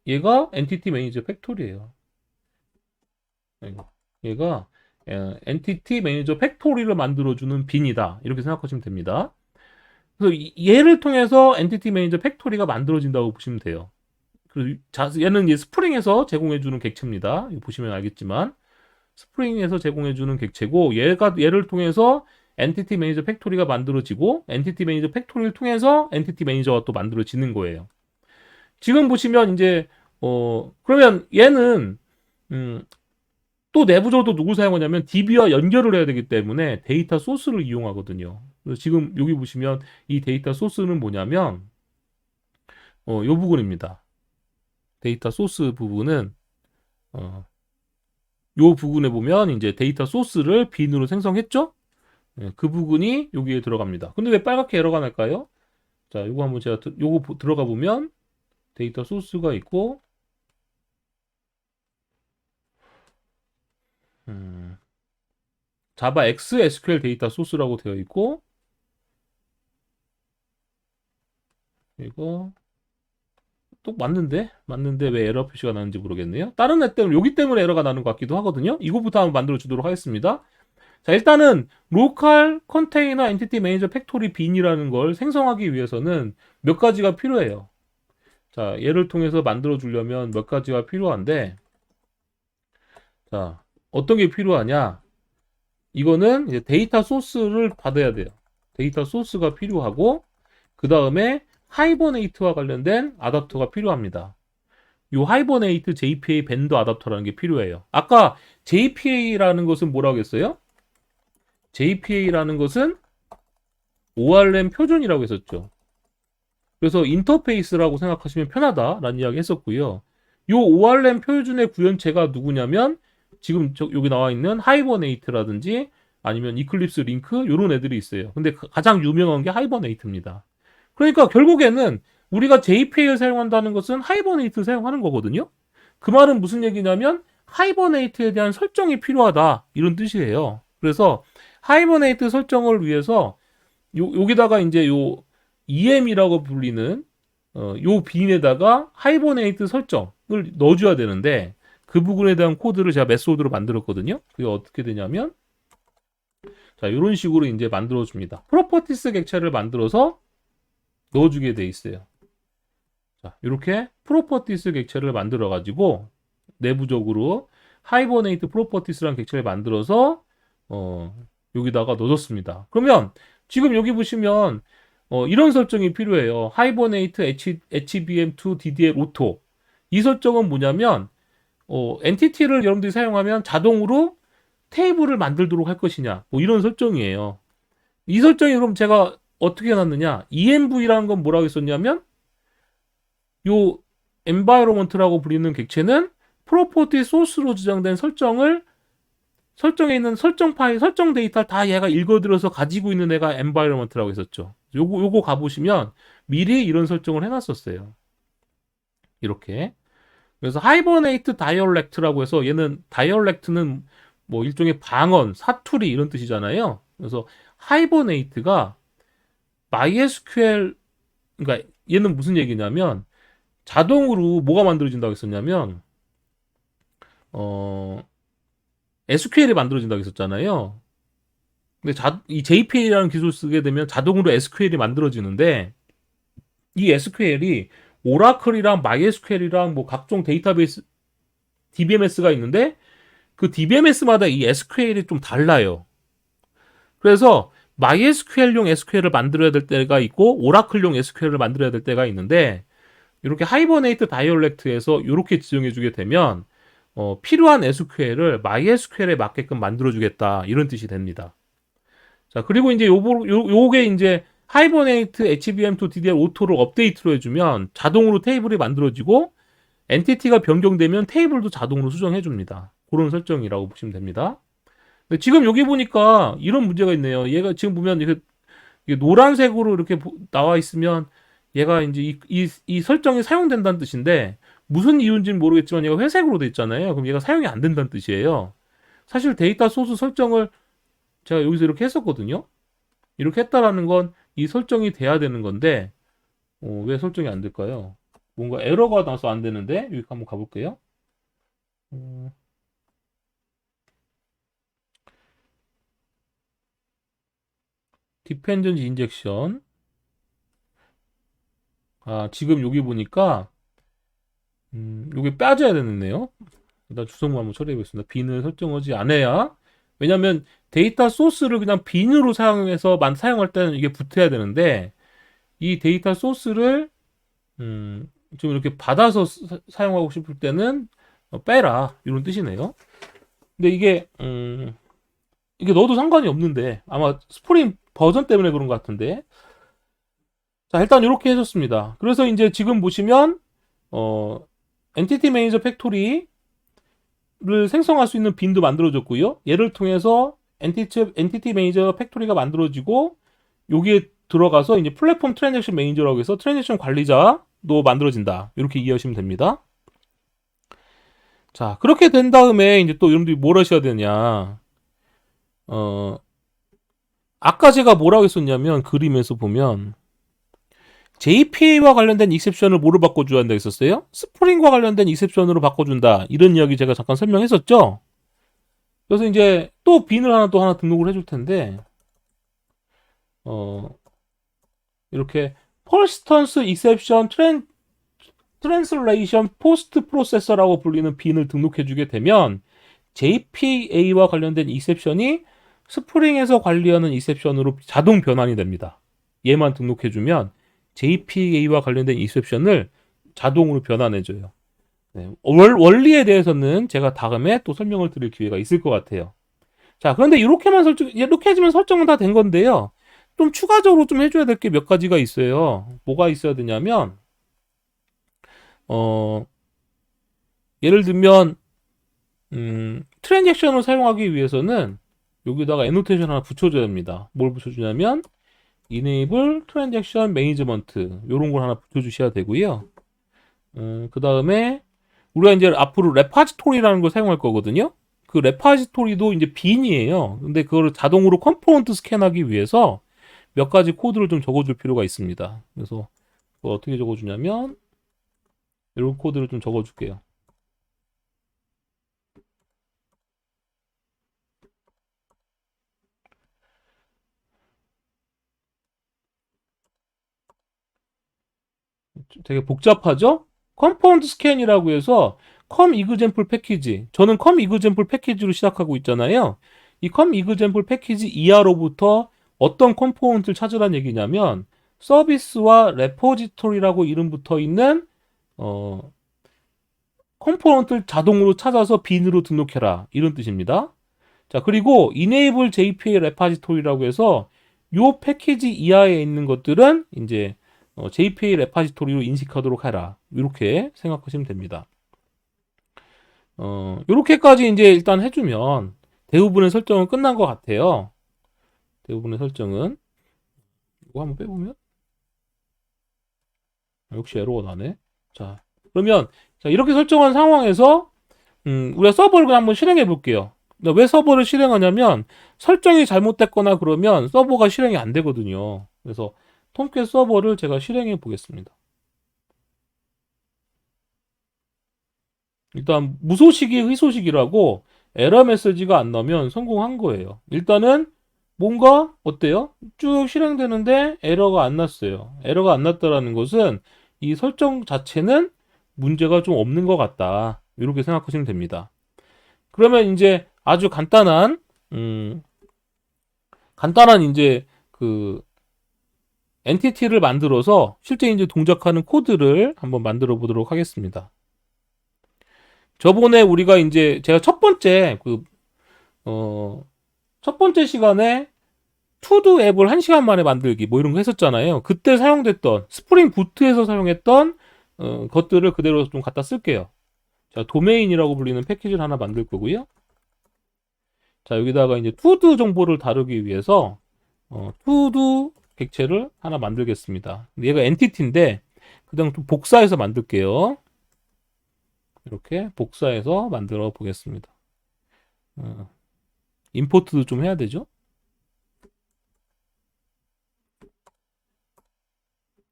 얘가 엔티티 매니저 팩토리예요. 얘가 엔티티 매니저 팩토리를 만들어주는 빈이다. 이렇게 생각하시면 됩니다. 그래서 얘를 통해서 엔티티 매니저 팩토리가 만들어진다고 보시면 돼요. 그리고 얘는 스프링에서 제공해주는 객체입니다. 이거 보시면 알겠지만 스프링에서 제공해주는 객체고 얘를 통해서 엔티티 매니저 팩토리가 만들어지고 엔티티 매니저 팩토리를 통해서 엔티티 매니저가 또 만들어지는 거예요. 지금 보시면 이제 그러면 얘는 음, 또 내부적으로 누구 사용하냐면 DB와 연결을 해야 되기 때문에 데이터 소스를 이용하거든요. 그래서 지금 여기 보시면 이 데이터 소스는 뭐냐면 요 부분입니다. 데이터 소스 부분은 어, 요 부분에 보면 이제 데이터 소스를 빈으로 생성했죠? 예, 그 부분이 여기에 들어갑니다. 근데 왜 빨갛게 에러가 날까요? 자, 요거 한번 제가 요거 들어가 보면 데이터 소스가 있고 음, 자바 X SQL 데이터 소스라고 되어 있고 이거 또 맞는데 왜 에러 표시가 나는지 모르겠네요. 다른 애 때문에 여기 때문에 에러가 나는 것 같기도 하거든요. 이거부터 한번 만들어 주도록 하겠습니다. 자, 일단은 로컬 컨테이너 엔티티 매니저 팩토리 빈이라는 걸 생성하기 위해서는 몇 가지가 필요해요. 자, 얘를 통해서 만들어 주려면 몇 가지가 필요한데 자, 어떤 게 필요하냐? 이거는 이제 데이터 소스를 받아야 돼요. 데이터 소스가 필요하고 그 다음에 하이버네이트와 관련된 아답터가 필요합니다. 요 하이버네이트 JPA 밴드 아답터라는 게 필요해요. 아까 JPA라는 것은 뭐라고 했어요? JPA라는 것은 ORM 표준이라고 했었죠. 그래서 인터페이스라고 생각하시면 편하다라는 이야기 했었고요. 요 ORM 표준의 구현체가 누구냐면 지금 여기 나와 있는 하이버네이트라든지 아니면 이클립스 링크 요런 애들이 있어요. 근데 가장 유명한 게 하이버네이트입니다. 그러니까 결국에는 우리가 JPA를 사용한다는 것은 하이버네이트 사용하는 거거든요. 그 말은 무슨 얘기냐면 하이버네이트에 대한 설정이 필요하다 이런 뜻이에요. 그래서 하이버네이트 설정을 위해서 여기다가 이제 요 EM이라고 불리는 요 빈에다가 하이버네이트 설정을 넣어줘야 되는데 그 부분에 대한 코드를 제가 메소드로 만들었거든요. 그게 어떻게 되냐면 자 이런 식으로 이제 만들어 줍니다. 프로퍼티스 객체를 만들어서 넣어주게 돼 있어요. 자 이렇게 프로퍼티스 객체를 만들어 가지고 내부적으로 하이버네이트 프로퍼티스라는 객체를 만들어서 여기다가 넣어줬습니다. 그러면 지금 여기 보시면 이런 설정이 필요해요. 하이버네이트 HBM2 DDL 오토. 이 설정은 뭐냐면 엔티티를 여러분들이 사용하면 자동으로 테이블을 만들도록 할 것이냐. 뭐 이런 설정이에요. 이 설정이 그럼 제가 어떻게 해놨느냐? env라는 건 뭐라고 했었냐면 요 environment라고 불리는 객체는 프로퍼티 소스로 지정된 설정에 있는 설정 파일, 설정 데이터를 다 얘가 읽어들어서 가지고 있는 애가 environment라고 했었죠. 요거 가보시면 미리 이런 설정을 해놨었어요. 이렇게. 그래서 하이버네이트 다이얼렉트라고 해서 얘는 다이얼렉트는 뭐 일종의 방언, 사투리 이런 뜻이잖아요. 그래서 하이버네이트가 MySQL 그러니까 얘는 무슨 얘기냐면 자동으로 뭐가 만들어진다고 했었냐면 어 SQL이 만들어진다고 했었잖아요. 근데 이 JPA라는 기술을 쓰게 되면 자동으로 SQL이 만들어지는데 이 SQL이 오라클이랑 MySQL이랑 뭐 각종 데이터베이스 DBMS가 있는데 그 DBMS마다 이 SQL이 좀 달라요. 그래서 MySQL용 SQL을 만들어야 될 때가 있고 오라클용 SQL을 만들어야 될 때가 있는데 이렇게 하이버네이트 다이얼렉트에서 이렇게 지정해 주게 되면 필요한 SQL을 MySQL에 맞게끔 만들어 주겠다 이런 뜻이 됩니다. 자, 그리고 이제 요게 이제 하이버네이트 HBM2 DDL 오토를 업데이트로 해주면 자동으로 테이블이 만들어지고 엔티티가 변경되면 테이블도 자동으로 수정해 줍니다. 그런 설정이라고 보시면 됩니다. 근데 지금 여기 보니까 이런 문제가 있네요. 얘가 지금 보면 이게 노란색으로 이렇게 나와 있으면 얘가 이제 이 설정이 사용된다는 뜻인데 무슨 이유인지는 모르겠지만 얘가 회색으로 돼 있잖아요. 그럼 얘가 사용이 안 된다는 뜻이에요. 사실 데이터 소스 설정을 제가 여기서 이렇게 했었거든요. 이렇게 했다라는 건 이 설정이 돼야 되는 건데 왜 설정이 안 될까요? 뭔가 에러가 나서 안 되는데 여기 한번 가볼게요. 디펜던지 인젝션. 아 지금 여기 보니까 여기 빠져야 되는데요. 일단 주성무 한번 처리해 보겠습니다. 빈을 설정하지 않아야 왜냐면 데이터 소스를 그냥 빈으로 사용해서 사용할 때는 이게 붙어야 되는데 이 데이터 소스를 좀 이렇게 받아서 사용하고 싶을 때는 빼라 이런 뜻이네요. 근데 이게 넣어도 상관이 없는데 아마 스프링 버전 때문에 그런 것 같은데. 자, 일단 이렇게 해줬습니다. 그래서 이제 지금 보시면 엔티티 매니저 팩토리를 생성할 수 있는 빈도 만들어졌고요. 얘를 통해서 엔티티 매니저 팩토리가 만들어지고 여기에 들어가서 이제 플랫폼 트랜잭션 매니저라고 해서 트랜잭션 관리자도 만들어진다. 이렇게 이해하시면 됩니다. 자, 그렇게 된 다음에 이제 또 여러분들이 뭘 하셔야 되냐. 아까 제가 뭐라고 했었냐면 그림에서 보면 JPA와 관련된 익셉션을 뭐로 바꿔줘야 한다 했었어요? 스프링과 관련된 익셉션으로 바꿔준다. 이런 이야기 제가 잠깐 설명했었죠? 그래서 이제 또 빈을 또 하나 등록을 해줄 텐데, 이렇게 퍼스턴스 익셉션 트랜슬레이션 포스트 프로세서라고 불리는 빈을 등록해주게 되면 JPA와 관련된 익셉션이 스프링에서 관리하는 익셉션으로 자동 변환이 됩니다. 얘만 등록해주면 JPA와 관련된 익셉션을 자동으로 변환해줘요. 네, 원리에 대해서는 제가 다음에 또 설명을 드릴 기회가 있을 것 같아요. 자, 그런데 이렇게 해주면 설정은 다 된 건데요. 좀 추가적으로 좀 해줘야 될 게 몇 가지가 있어요. 뭐가 있어야 되냐면, 예를 들면, 트랜잭션을 사용하기 위해서는 여기다가 애노테이션 하나 붙여줘야 됩니다. 뭘 붙여주냐면, Enable Transaction Management 이런 걸 하나 붙여주셔야 되고요. 그 다음에 우리가 이제 앞으로 레파지토리라는 걸 사용할 거거든요. 그 레파지토리도 이제 빈이에요. 근데 그걸 자동으로 컴포넌트 스캔하기 위해서 몇 가지 코드를 좀 적어줄 필요가 있습니다. 그래서 그걸 어떻게 적어주냐면 이런 코드를 좀 적어줄게요. 되게 복잡하죠? 컴파운드 스캔이라고 해서 컴 이그젠플 패키지, 저는 컴 이그젠플 패키지로 시작하고 있잖아요. 이 컴 이그젠플 패키지 이하로부터 어떤 컴포넌트를 찾으란 얘기냐면 서비스와 레포지토리라고 이름 붙어 있는 컴포넌트를 자동으로 찾아서 빈으로 등록해라 이런 뜻입니다. 자, 그리고 enable JPA 레파지토리라고 해서 요 패키지 이하에 있는 것들은 이제 JPA 레파지토리로 인식하도록 해라. 이렇게 생각하시면 됩니다. 이렇게까지 이제 일단 해주면 대부분의 설정은 끝난 것 같아요. 대부분의 설정은 이거 한번 빼보면 역시 에러가 나네. 자, 그러면 자, 이렇게 설정한 상황에서 우리가 서버를 그냥 한번 실행해 볼게요. 왜 서버를 실행하냐면 설정이 잘못됐거나 그러면 서버가 실행이 안 되거든요. 그래서 톰캣 서버를 제가 실행해 보겠습니다. 일단 무소식이 희소식이라고 에러 메시지가 안 나오면 성공한 거예요. 일단은 뭔가 어때요? 쭉 실행되는데 에러가 안 났어요. 에러가 안 났다라는 것은 이 설정 자체는 문제가 좀 없는 것 같다. 이렇게 생각하시면 됩니다. 그러면 이제 아주 간단한 이제 그 엔티티를 만들어서 실제 이제 동작하는 코드를 한번 만들어 보도록 하겠습니다. 저번에 우리가 이제 제가 첫 번째 시간에 투두 앱을 1시간 만에 만들기 뭐 이런 거 했었잖아요. 그때 사용됐던 스프링 부트에서 사용했던 것들을 그대로 좀 갖다 쓸게요. 자, 도메인이라고 불리는 패키지를 하나 만들 거고요. 자, 여기다가 이제 투두 정보를 다루기 위해서 투두 객체를 하나 만들겠습니다. 얘가 엔티티인데 그냥 좀 복사해서 만들게요. 이렇게 복사해서 만들어 보겠습니다. 임포트도 좀 해야 되죠.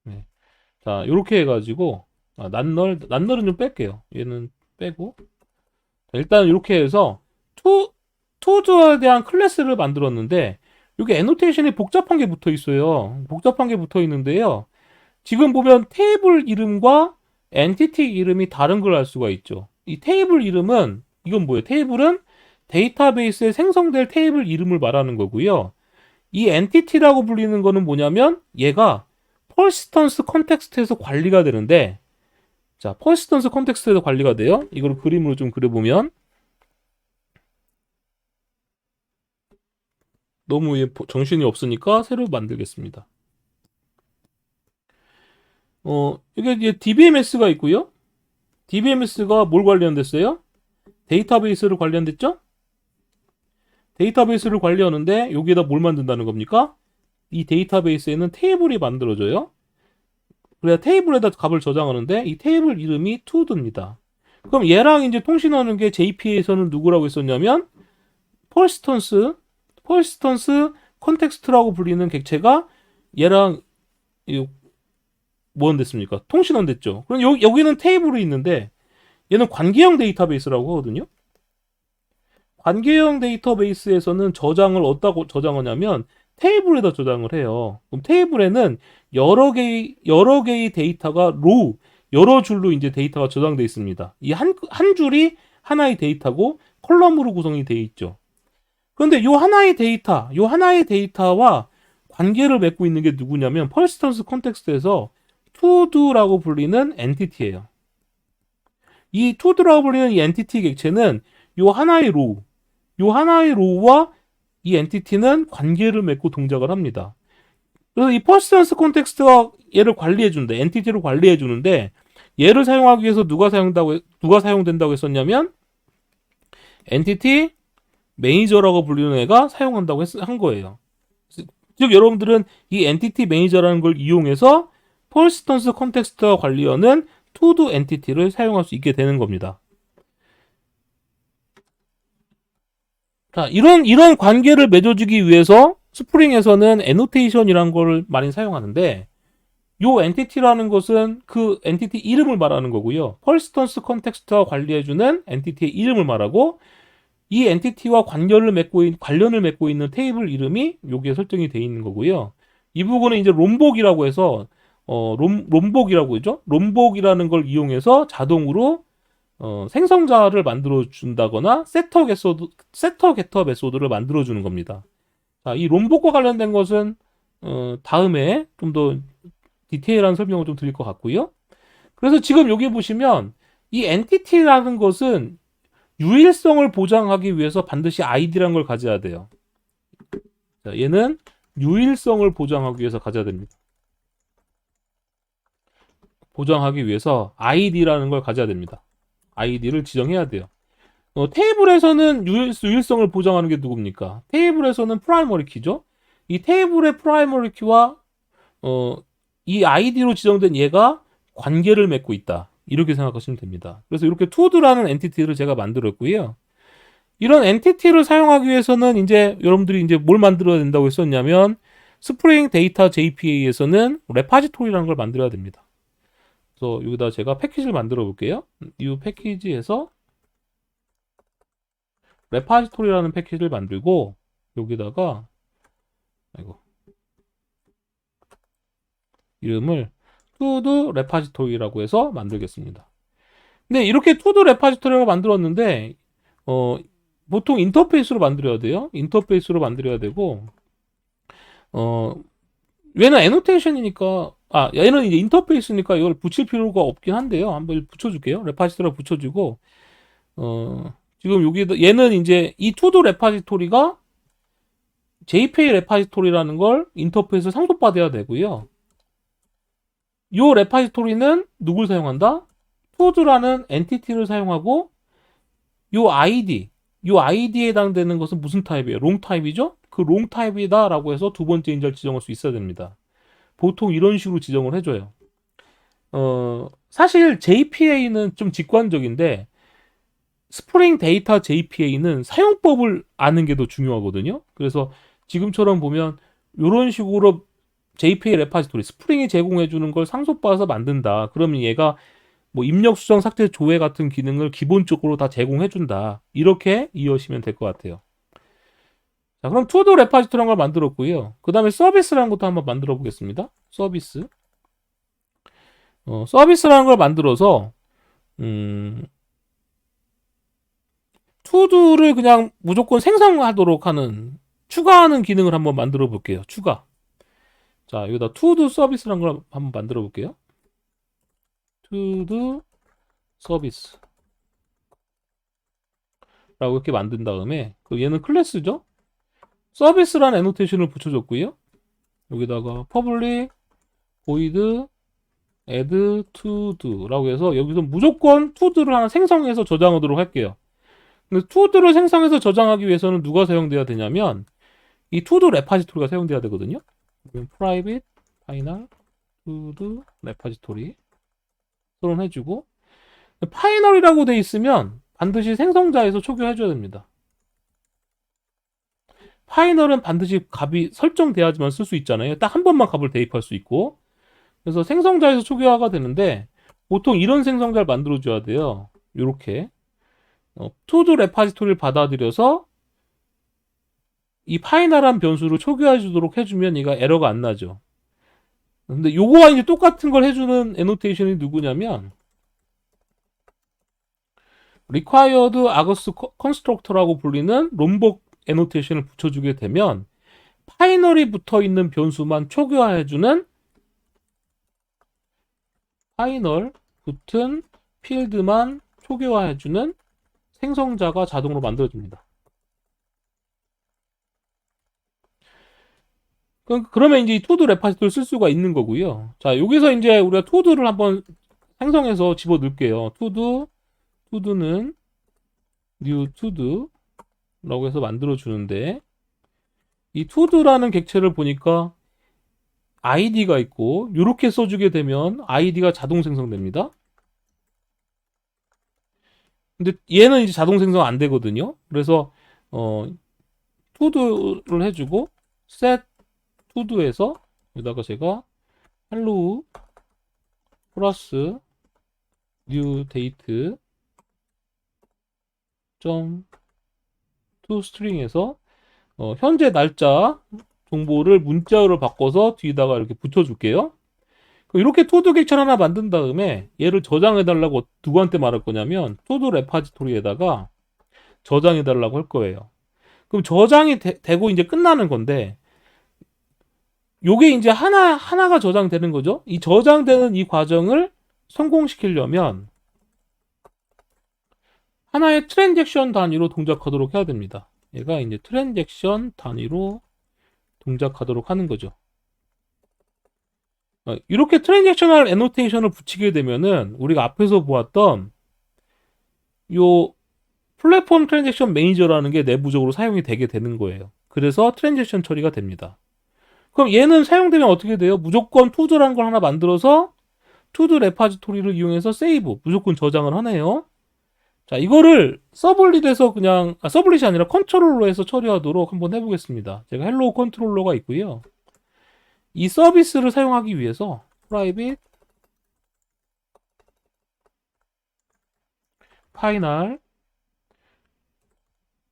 네. 자, 이렇게 해가지고 난널은 좀 뺄게요. 얘는 빼고 일단 이렇게 해서 투두에 대한 클래스를 만들었는데 여기 애노테이션이 복잡한 게 붙어 있어요. 복잡한 게 붙어 있는데요. 지금 보면 테이블 이름과 엔티티 이름이 다른 걸 알 수가 있죠. 이 테이블 이름은 이건 뭐예요? 테이블은 데이터베이스에 생성될 테이블 이름을 말하는 거고요. 이 엔티티라고 불리는 거는 뭐냐면 얘가 퍼시스턴스 컨텍스트에서 관리가 되는데 자, 퍼시스턴스 컨텍스트에서 관리가 돼요. 이걸 그림으로 좀 그려보면 너무 정신이 없으니까 새로 만들겠습니다. 이게 이제 DBMS가 있고요. DBMS가 뭘 관련됐어요? 데이터베이스를 관련됐죠? 데이터베이스를 관리하는데 여기에다 뭘 만든다는 겁니까? 이 데이터베이스에는 테이블이 만들어져요. 그래야 테이블에다 값을 저장하는데 이 테이블 이름이 to입니다. 그럼 얘랑 이제 통신하는 게 JPA에서는 누구라고 했었냐면 퍼시스턴스 컨텍스트라고 불리는 객체가 얘랑 뭐는 됐습니까? 통신원 됐죠. 그럼 여기는 테이블이 있는데 얘는 관계형 데이터베이스라고 하거든요. 관계형 데이터베이스에서는 저장을 어디다 저장하냐면 테이블에다 저장을 해요. 그럼 테이블에는 여러 개의 데이터가 여러 줄로 이제 데이터가 저장되어 있습니다. 이 한 줄이 하나의 데이터고 컬럼으로 구성이 되어 있죠. 그런데 이 하나의 데이터와 관계를 맺고 있는 게 누구냐면 퍼시스턴스 컨텍스트에서 to도라고 불리는 엔티티예요. 이 to도라고 불리는 이 엔티티 객체는 요 하나의 로우와 이 엔티티는 관계를 맺고 동작을 합니다. 그래서 이 퍼시스턴스 컨텍스트가 얘를 관리해 주는데 엔티티를 관리해 주는데 얘를 사용하기 위해서 누가 사용된다고 했었냐면 엔티티 매니저라고 불리는 애가 사용한다고 한 거예요. 즉 여러분들은 이 엔티티 매니저라는 걸 이용해서 퍼시스턴스 컨텍스트와 관리하는 to도 엔티티를 사용할 수 있게 되는 겁니다. 자, 이런 관계를 맺어주기 위해서 스프링에서는 애노테이션이라는 걸 많이 사용하는데 요 엔티티라는 것은 그 엔티티 이름을 말하는 거고요. 퍼시스턴스 컨텍스트와 관리해주는 엔티티의 이름을 말하고 이 엔티티와 관련을 맺고 있는 테이블 이름이 여기에 설정이 되어 있는 거고요. 이 부분은 이제 롬복이라고 해서 롬복이라고 하죠. 롬복이라는 걸 이용해서 자동으로 생성자를 만들어 준다거나 세터 게터 메소드를 만들어 주는 겁니다. 자, 이 롬복과 관련된 것은 다음에 좀 더 디테일한 설명을 좀 드릴 것 같고요. 그래서 지금 여기 보시면 이 엔티티라는 것은 유일성을 보장하기 위해서 반드시 id라는 걸 가져야 돼요. 자, 얘는 유일성을 보장하기 위해서 가져야 됩니다. 보장하기 위해서 id라는 걸 가져야 됩니다. id를 지정해야 돼요. 테이블에서는 유일성을 보장하는 게 누굽니까? 테이블에서는 프라이머리 키죠. 이 테이블의 프라이머리 키와 이 id로 지정된 얘가 관계를 맺고 있다. 이렇게 생각하시면 됩니다. 그래서 이렇게 to도라는 엔티티를 제가 만들었고요. 이런 엔티티를 사용하기 위해서는 이제 여러분들이 이제 뭘 만들어야 된다고 했었냐면 스프링 데이터 JPA에서는 레파지토리라는 걸 만들어야 됩니다. 그래서 여기다 제가 패키지를 만들어 볼게요. 이 패키지에서 레파지토리라는 패키지를 만들고 여기다가 이름을 to 레파지토리라고 해서 만들겠습니다. 근데 이렇게 to 레파지토리를 만들었는데 보통 인터페이스로 만들어야 돼요. 인터페이스로 만들어야 되고 얘는 애노테이션이니까 얘는 이제 인터페이스니까 이걸 붙일 필요가 없긴 한데요. 한번 붙여줄게요. 레파지토리를 붙여주고 지금 여기 얘는 이제 이 to 레파지토리가 JPA 레파지토리라는 걸 인터페이스에 상속받아야 되고요. 이 레파지토리는 누굴 사용한다? to라는 엔티티를 사용하고 이 id에 해당되는 것은 무슨 타입이에요? 롱 타입이죠? 그 롱 타입이다라고 해서 두 번째 인자를 지정할 수 있어야 됩니다. 보통 이런 식으로 지정을 해줘요. 사실 JPA는 좀 직관적인데 스프링 데이터 JPA는 사용법을 아는 게 더 중요하거든요. 그래서 지금처럼 보면 이런 식으로 JPA 레파지토리 스프링이 제공해주는 걸 상속받아서 만든다. 그러면 얘가 뭐 입력, 수정, 삭제, 조회 같은 기능을 기본적으로 다 제공해준다. 이렇게 이해하시면 될 것 같아요. 자, 그럼 to 레파지토리라는 걸 만들었고요. 그 다음에 서비스라는 것도 한번 만들어 보겠습니다. 서비스. 서비스라는 걸 만들어서 to를 그냥 무조건 생성하도록 하는 추가하는 기능을 한번 만들어 볼게요. 추가. 자, 여기다 to 서비스라는 걸 한번 만들어 볼게요. to 서비스 라고 이렇게 만든 다음에 얘는 클래스죠. 서비스라는 애노테이션을 붙여줬고요. 여기다가 public void add to do라고 해서 여기서 무조건 to도를 하나 생성해서 저장하도록 할게요. 근데 to도를 생성해서 저장하기 위해서는 누가 사용돼야 되냐면 이 to-do 레파지토리가 사용돼야 되거든요. private final to-do 레파지토리 선언해주고 파이널이라고 돼 있으면 반드시 생성자에서 초기화해줘야 됩니다. 파이널은 반드시 값이 설정돼야지만 쓸 수 있잖아요. 딱 한 번만 값을 대입할 수 있고. 그래서 생성자에서 초기화가 되는데 보통 이런 생성자를 만들어줘야 돼요. 요렇게 to-do 레파지토리를 받아들여서 이 파이널한 변수를 초기화해 주도록 해주면 얘가 에러가 안 나죠. 근데 요거와 이제 똑같은 걸 해주는 애노테이션이 누구냐면 required args constructor라고 불리는 롬벅 애노테이션을 붙여주게 되면 파이널이 붙어 있는 변수만 초기화해주는 파이널 붙은 필드만 초기화해주는 생성자가 자동으로 만들어집니다. 그러면 이제 투두 레파지토리를 쓸 수가 있는 거고요. 자, 여기서 이제 우리가 투두를 한번 생성해서 집어 넣을게요. 투두는 new to도라고 해서 만들어 주는데 이 투두라는 객체를 보니까 아이디가 있고 이렇게 써주게 되면 아이디가 자동 생성됩니다. 근데 얘는 이제 자동 생성 안 되거든요. 그래서 투두를 해주고 set 투두에서 여기다가 제가 hello 플러스 new date 점 toString에서 현재 날짜 정보를 문자로 바꿔서 뒤에다가 이렇게 붙여줄게요. 이렇게 토드 객체를 하나 만든 다음에 얘를 저장해달라고 누구한테 말할 거냐면 토드 레파지토리에다가 저장해달라고 할 거예요. 그럼 저장이 되고 이제 끝나는 건데 요게 이제 하나가 저장되는 거죠. 이 저장되는 이 과정을 성공시키려면 하나의 트랜잭션 단위로 동작하도록 해야 됩니다. 얘가 이제 트랜잭션 단위로 동작하도록 하는 거죠. 이렇게 트랜잭셔널 애노테이션을 붙이게 되면은 우리가 앞에서 보았던 요 플랫폼 트랜잭션 매니저라는 게 내부적으로 사용이 되게 되는 거예요. 그래서 트랜잭션 처리가 됩니다. 그럼 얘는 사용되면 어떻게 돼요? 무조건 투두라는 걸 하나 만들어서 투두 레파지토리를 이용해서 세이브, 무조건 저장을 하네요. 자, 이거를 서블릿에서 그냥 서블릿이 아니라 컨트롤러로 해서 처리하도록 한번 해보겠습니다. 제가 헬로우 컨트롤러가 있고요. 이 서비스를 사용하기 위해서 private final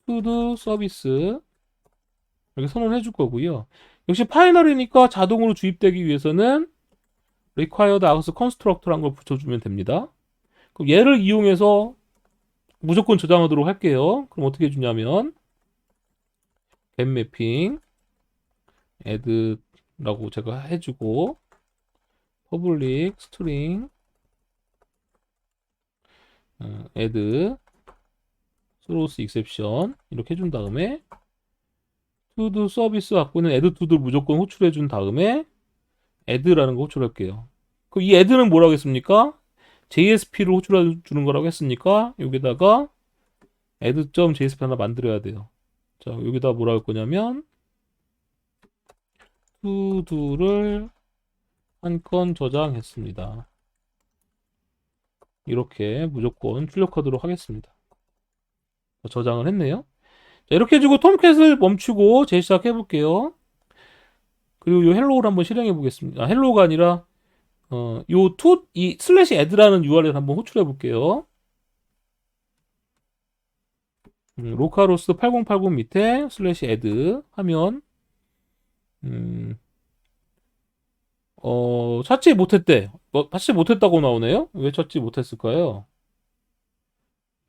to 서비스 이렇게 선언해 줄 거고요. 역시 파이널이니까 자동으로 주입되기 위해서는 required args constructor란 걸 붙여주면 됩니다. 그럼 얘를 이용해서 무조건 저장하도록 할게요. 그럼 어떻게 해주냐면 get mapping add라고 제가 해주고 public string add throws exception 이렇게 해준 다음에 to 서비스 갖고 있는 add to를 무조건 호출해 준 다음에 add라는 거 호출할게요. 그럼 이 add는 뭐라고 했습니까? JSP를 호출해 주는 거라고 했으니까 여기다가 add.jsp 하나 만들어야 돼요. 자, 여기다 뭐라 할 거냐면 to를 한 건 저장했습니다. 이렇게 무조건 출력하도록 하겠습니다. 저장을 했네요. 자, 이렇게 해주고 톰캣을 멈추고 재시작 해볼게요. 그리고 이 헬로우를 한번 실행해 보겠습니다. 헬로우가 아니라 이 슬래시 애드라는 URL 한번 호출해 볼게요. 로카로스 8080 밑에 슬래시 애드 하면 찾지 못했대. 찾지 못했다고 나오네요. 왜 찾지 못했을까요?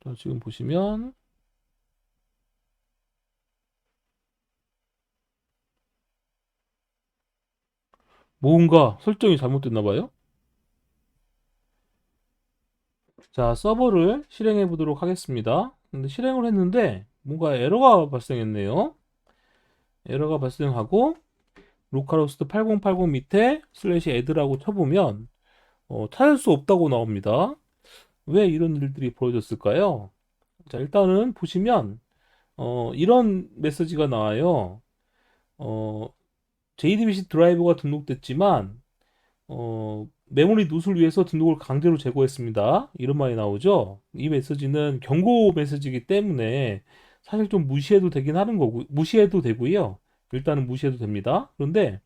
자, 지금 보시면 뭔가 설정이 잘못됐나 봐요. 자, 서버를 실행해 보도록 하겠습니다. 근데 실행을 했는데 뭔가 에러가 발생했네요. 에러가 발생하고 로컬호스트 8080 밑에 슬래시 애드라고 쳐보면 찾을 수 없다고 나옵니다. 왜 이런 일들이 벌어졌을까요? 자, 일단은 보시면 이런 메시지가 나와요. 어, JDBC 드라이버가 등록됐지만 메모리 누수를 위해서 등록을 강제로 제거했습니다. 이런 말이 나오죠. 이 메시지는 경고 메시지이기 때문에 사실 좀 무시해도 되긴 하는 거고, 무시해도 되고요. 일단은 무시해도 됩니다. 그런데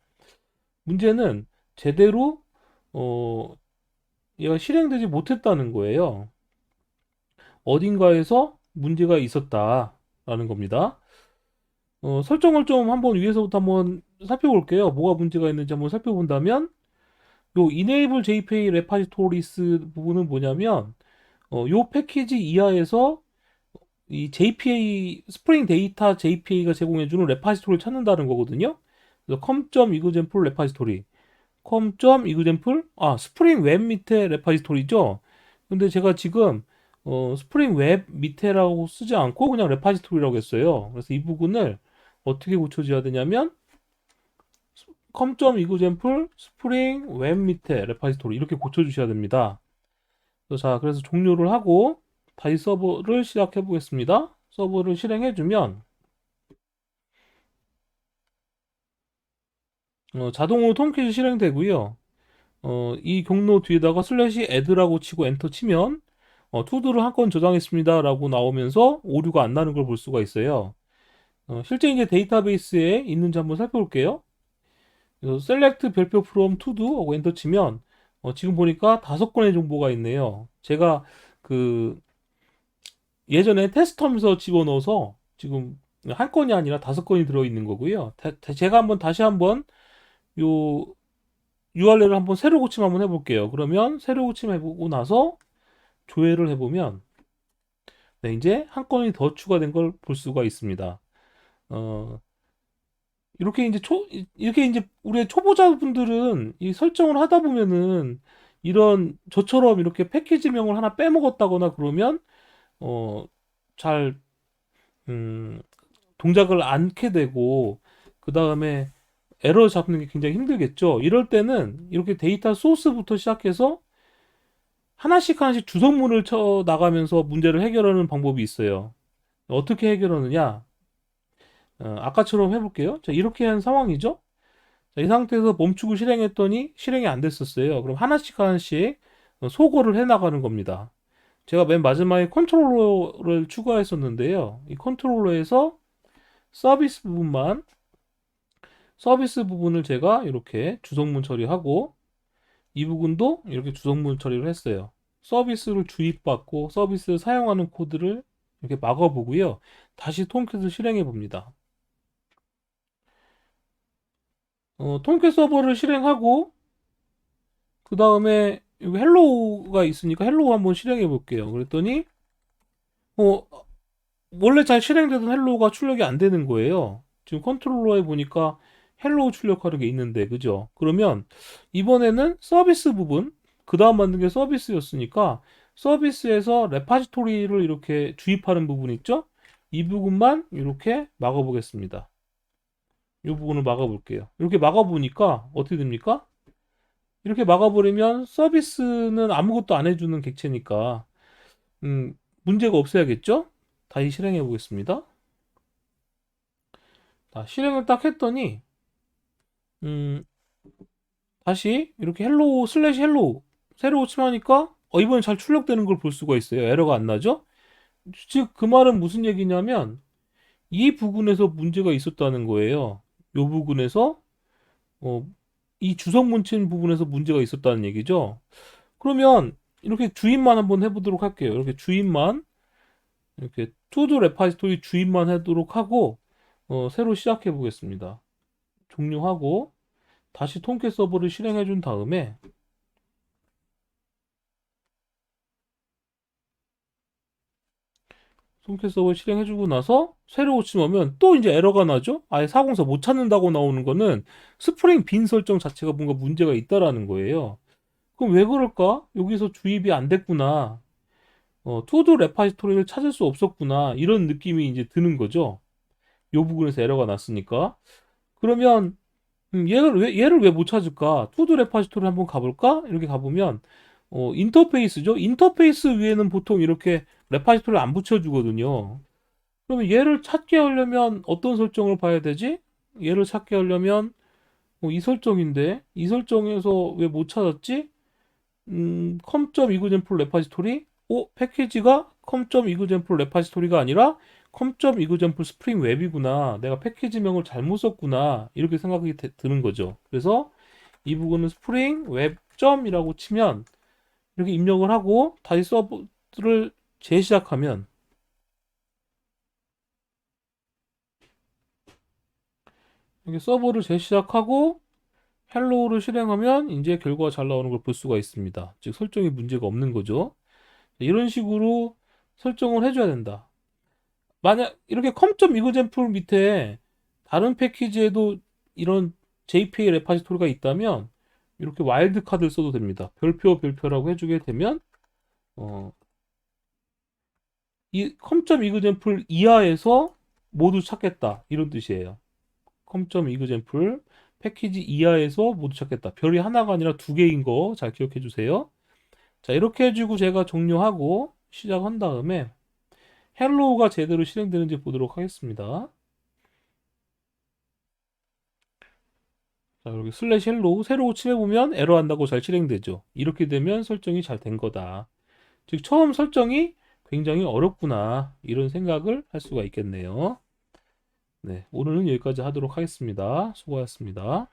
문제는 제대로 어, 얘가 실행되지 못했다는 거예요. 어딘가에서 문제가 있었다라는 겁니다. 설정을 좀 한번 위에서부터 한번 살펴볼게요. 뭐가 문제가 있는지 한번 살펴본다면 요 enable JPA repositories 부분은 뭐냐면 요 패키지 이하에서 이 JPA 스프링 데이터 JPA가 제공해주는 레파지토리를 찾는다는 거거든요. 그래서 com.example repository, com.example 스프링 웹 밑에 레파지토리죠. 근데 제가 지금 스프링 웹 밑에라고 쓰지 않고 그냥 레파지토리라고 했어요. 그래서 이 부분을 어떻게 고쳐줘야 되냐면 com.example 스프링 웹 밑에 레파지토리 이렇게 고쳐주셔야 됩니다. 그래서 종료를 하고 다시 서버를 시작해 보겠습니다. 서버를 실행해주면 자동으로 톰캣이 실행되고요. 이 경로 뒤에다가 슬래시 애드라고 치고 엔터 치면 투두를 한 건 저장했습니다 라고 나오면서 오류가 안 나는 걸 볼 수가 있어요. 실제 이제 데이터베이스에 있는지 한번 살펴볼게요. 그래서 select 별표 from to do 하고 엔터 치면 지금 보니까 5건의 정보가 있네요. 제가 그 예전에 테스트하면서 집어넣어서 지금 한 건이 아니라 5건이 들어있는 거고요. 제가 다시 한번 요 URL을 한번 새로 고침 한번 해볼게요. 그러면 새로 고침 해보고 나서 조회를 해보면 네, 이제 한 건이 더 추가된 걸 볼 수가 있습니다. 어, 이렇게 이제 우리 초보자분들은 이 설정을 하다 보면은 이런 저처럼 이렇게 패키지명을 하나 빼먹었다거나 그러면 어, 잘 음, 동작을 않게 되고 그 다음에 에러 잡는 게 굉장히 힘들겠죠. 이럴 때는 이렇게 데이터 소스부터 시작해서 하나씩 하나씩 주성문을 쳐 나가면서 문제를 해결하는 방법이 있어요. 어떻게 해결하느냐? 아까처럼 해볼게요. 자, 이렇게 한 상황이죠. 자, 이 상태에서 멈추고 실행했더니 실행이 안 됐었어요. 그럼 하나씩 하나씩 소거를 해 나가는 겁니다. 제가 맨 마지막에 컨트롤러를 추가했었는데요. 이 컨트롤러에서 서비스 부분만 서비스 부분을 제가 이렇게 주성문 처리하고 이 부분도 이렇게 주성문 처리를 했어요. 서비스를 주입받고 서비스를 사용하는 코드를 이렇게 막아보고요. 다시 톰캣을 실행해 봅니다. 톰캣 서버를 실행하고 그 다음에 여기 헬로우가 있으니까 헬로우 한번 실행해 볼게요. 그랬더니 어, 원래 잘 실행되던 헬로우가 출력이 안 되는 거예요. 지금 컨트롤러에 보니까 헬로우 출력하는 게 있는데, 그죠? 그러면 이번에는 서비스 부분, 그 다음 만든 게 서비스였으니까 서비스에서 레파지토리를 이렇게 주입하는 부분 있죠? 이 부분만 이렇게 막아보겠습니다. 이 부분을 막아볼게요. 이렇게 막아보니까 어떻게 됩니까? 이렇게 막아버리면 서비스는 아무것도 안 해주는 객체니까 문제가 없어야겠죠? 다시 실행해 보겠습니다. 실행을 딱 했더니 음, 다시 이렇게 헬로우 슬래시 헬로우 새로 호침하니까 이번엔 잘 출력되는 걸 볼 수가 있어요. 에러가 안 나죠? 즉 그 말은 무슨 얘기냐면 이 부분에서 문제가 있었다는 거예요. 이 부분에서 어, 이 주성문친 부분에서 문제가 있었다는 얘기죠. 그러면 이렇게 주입만 한번 해보도록 할게요. 이렇게 주입만 이렇게 투두 레파지토리 주입만 하도록 하고 새로 시작해 보겠습니다. 종료하고 다시 톰캣 서버를 실행해 준 다음에 톰캣 서버 실행해 주고 나서 새로 고침하면 또 이제 에러가 나죠. 아예 404 못 찾는다고 나오는 거는 스프링 빈 설정 자체가 뭔가 문제가 있다라는 거예요. 그럼 왜 그럴까? 여기서 주입이 안 됐구나. 투두 레파지토리를 찾을 수 없었구나. 이런 느낌이 이제 드는 거죠. 이 부분에서 에러가 났으니까. 그러면 얘를 왜 못 찾을까? 투두 레파지토리 한번 가볼까? 이렇게 가보면 인터페이스죠. 인터페이스 위에는 보통 이렇게 레파지토리를 안 붙여주거든요. 그러면 얘를 찾게 하려면 어떤 설정을 봐야 되지? 얘를 찾게 하려면 이 설정인데 이 설정에서 왜 못 찾았지? com.example 레파지토리? 패키지가 com.example 레파지토리가 아니라 com.example 스프링 웹이구나. 내가 패키지명을 잘못 썼구나. 이렇게 생각이 드는 거죠. 그래서 이 부분은 스프링 웹점이라고 치면 이렇게 입력을 하고 다시 서버를 재시작하면 이렇게 서버를 재시작하고 헬로우를 실행하면 이제 결과가 잘 나오는 걸 볼 수가 있습니다. 즉 설정이 문제가 없는 거죠. 이런 식으로 설정을 해줘야 된다. 만약 이렇게 com.example 밑에 다른 패키지에도 이런 JPA 레파지토리가 있다면 이렇게 와일드 카드를 써도 됩니다. 별표라고 해주게 되면 어, 이 com.example 이하에서 모두 찾겠다 이런 뜻이에요. com.example 패키지 이하에서 모두 찾겠다. 별이 하나가 아니라 두 개인 거 잘 기억해 주세요. 자, 이렇게 해주고 제가 종료하고 시작한 다음에 헬로우가 제대로 실행되는지 보도록 하겠습니다. 자, 여기 슬래시 헬로우 새로 칠해보면 에러 한다고 잘 실행되죠. 이렇게 되면 설정이 잘 된 거다. 즉 처음 설정이 굉장히 어렵구나 이런 생각을 할 수가 있겠네요. 네, 오늘은 여기까지 하도록 하겠습니다. 수고하셨습니다.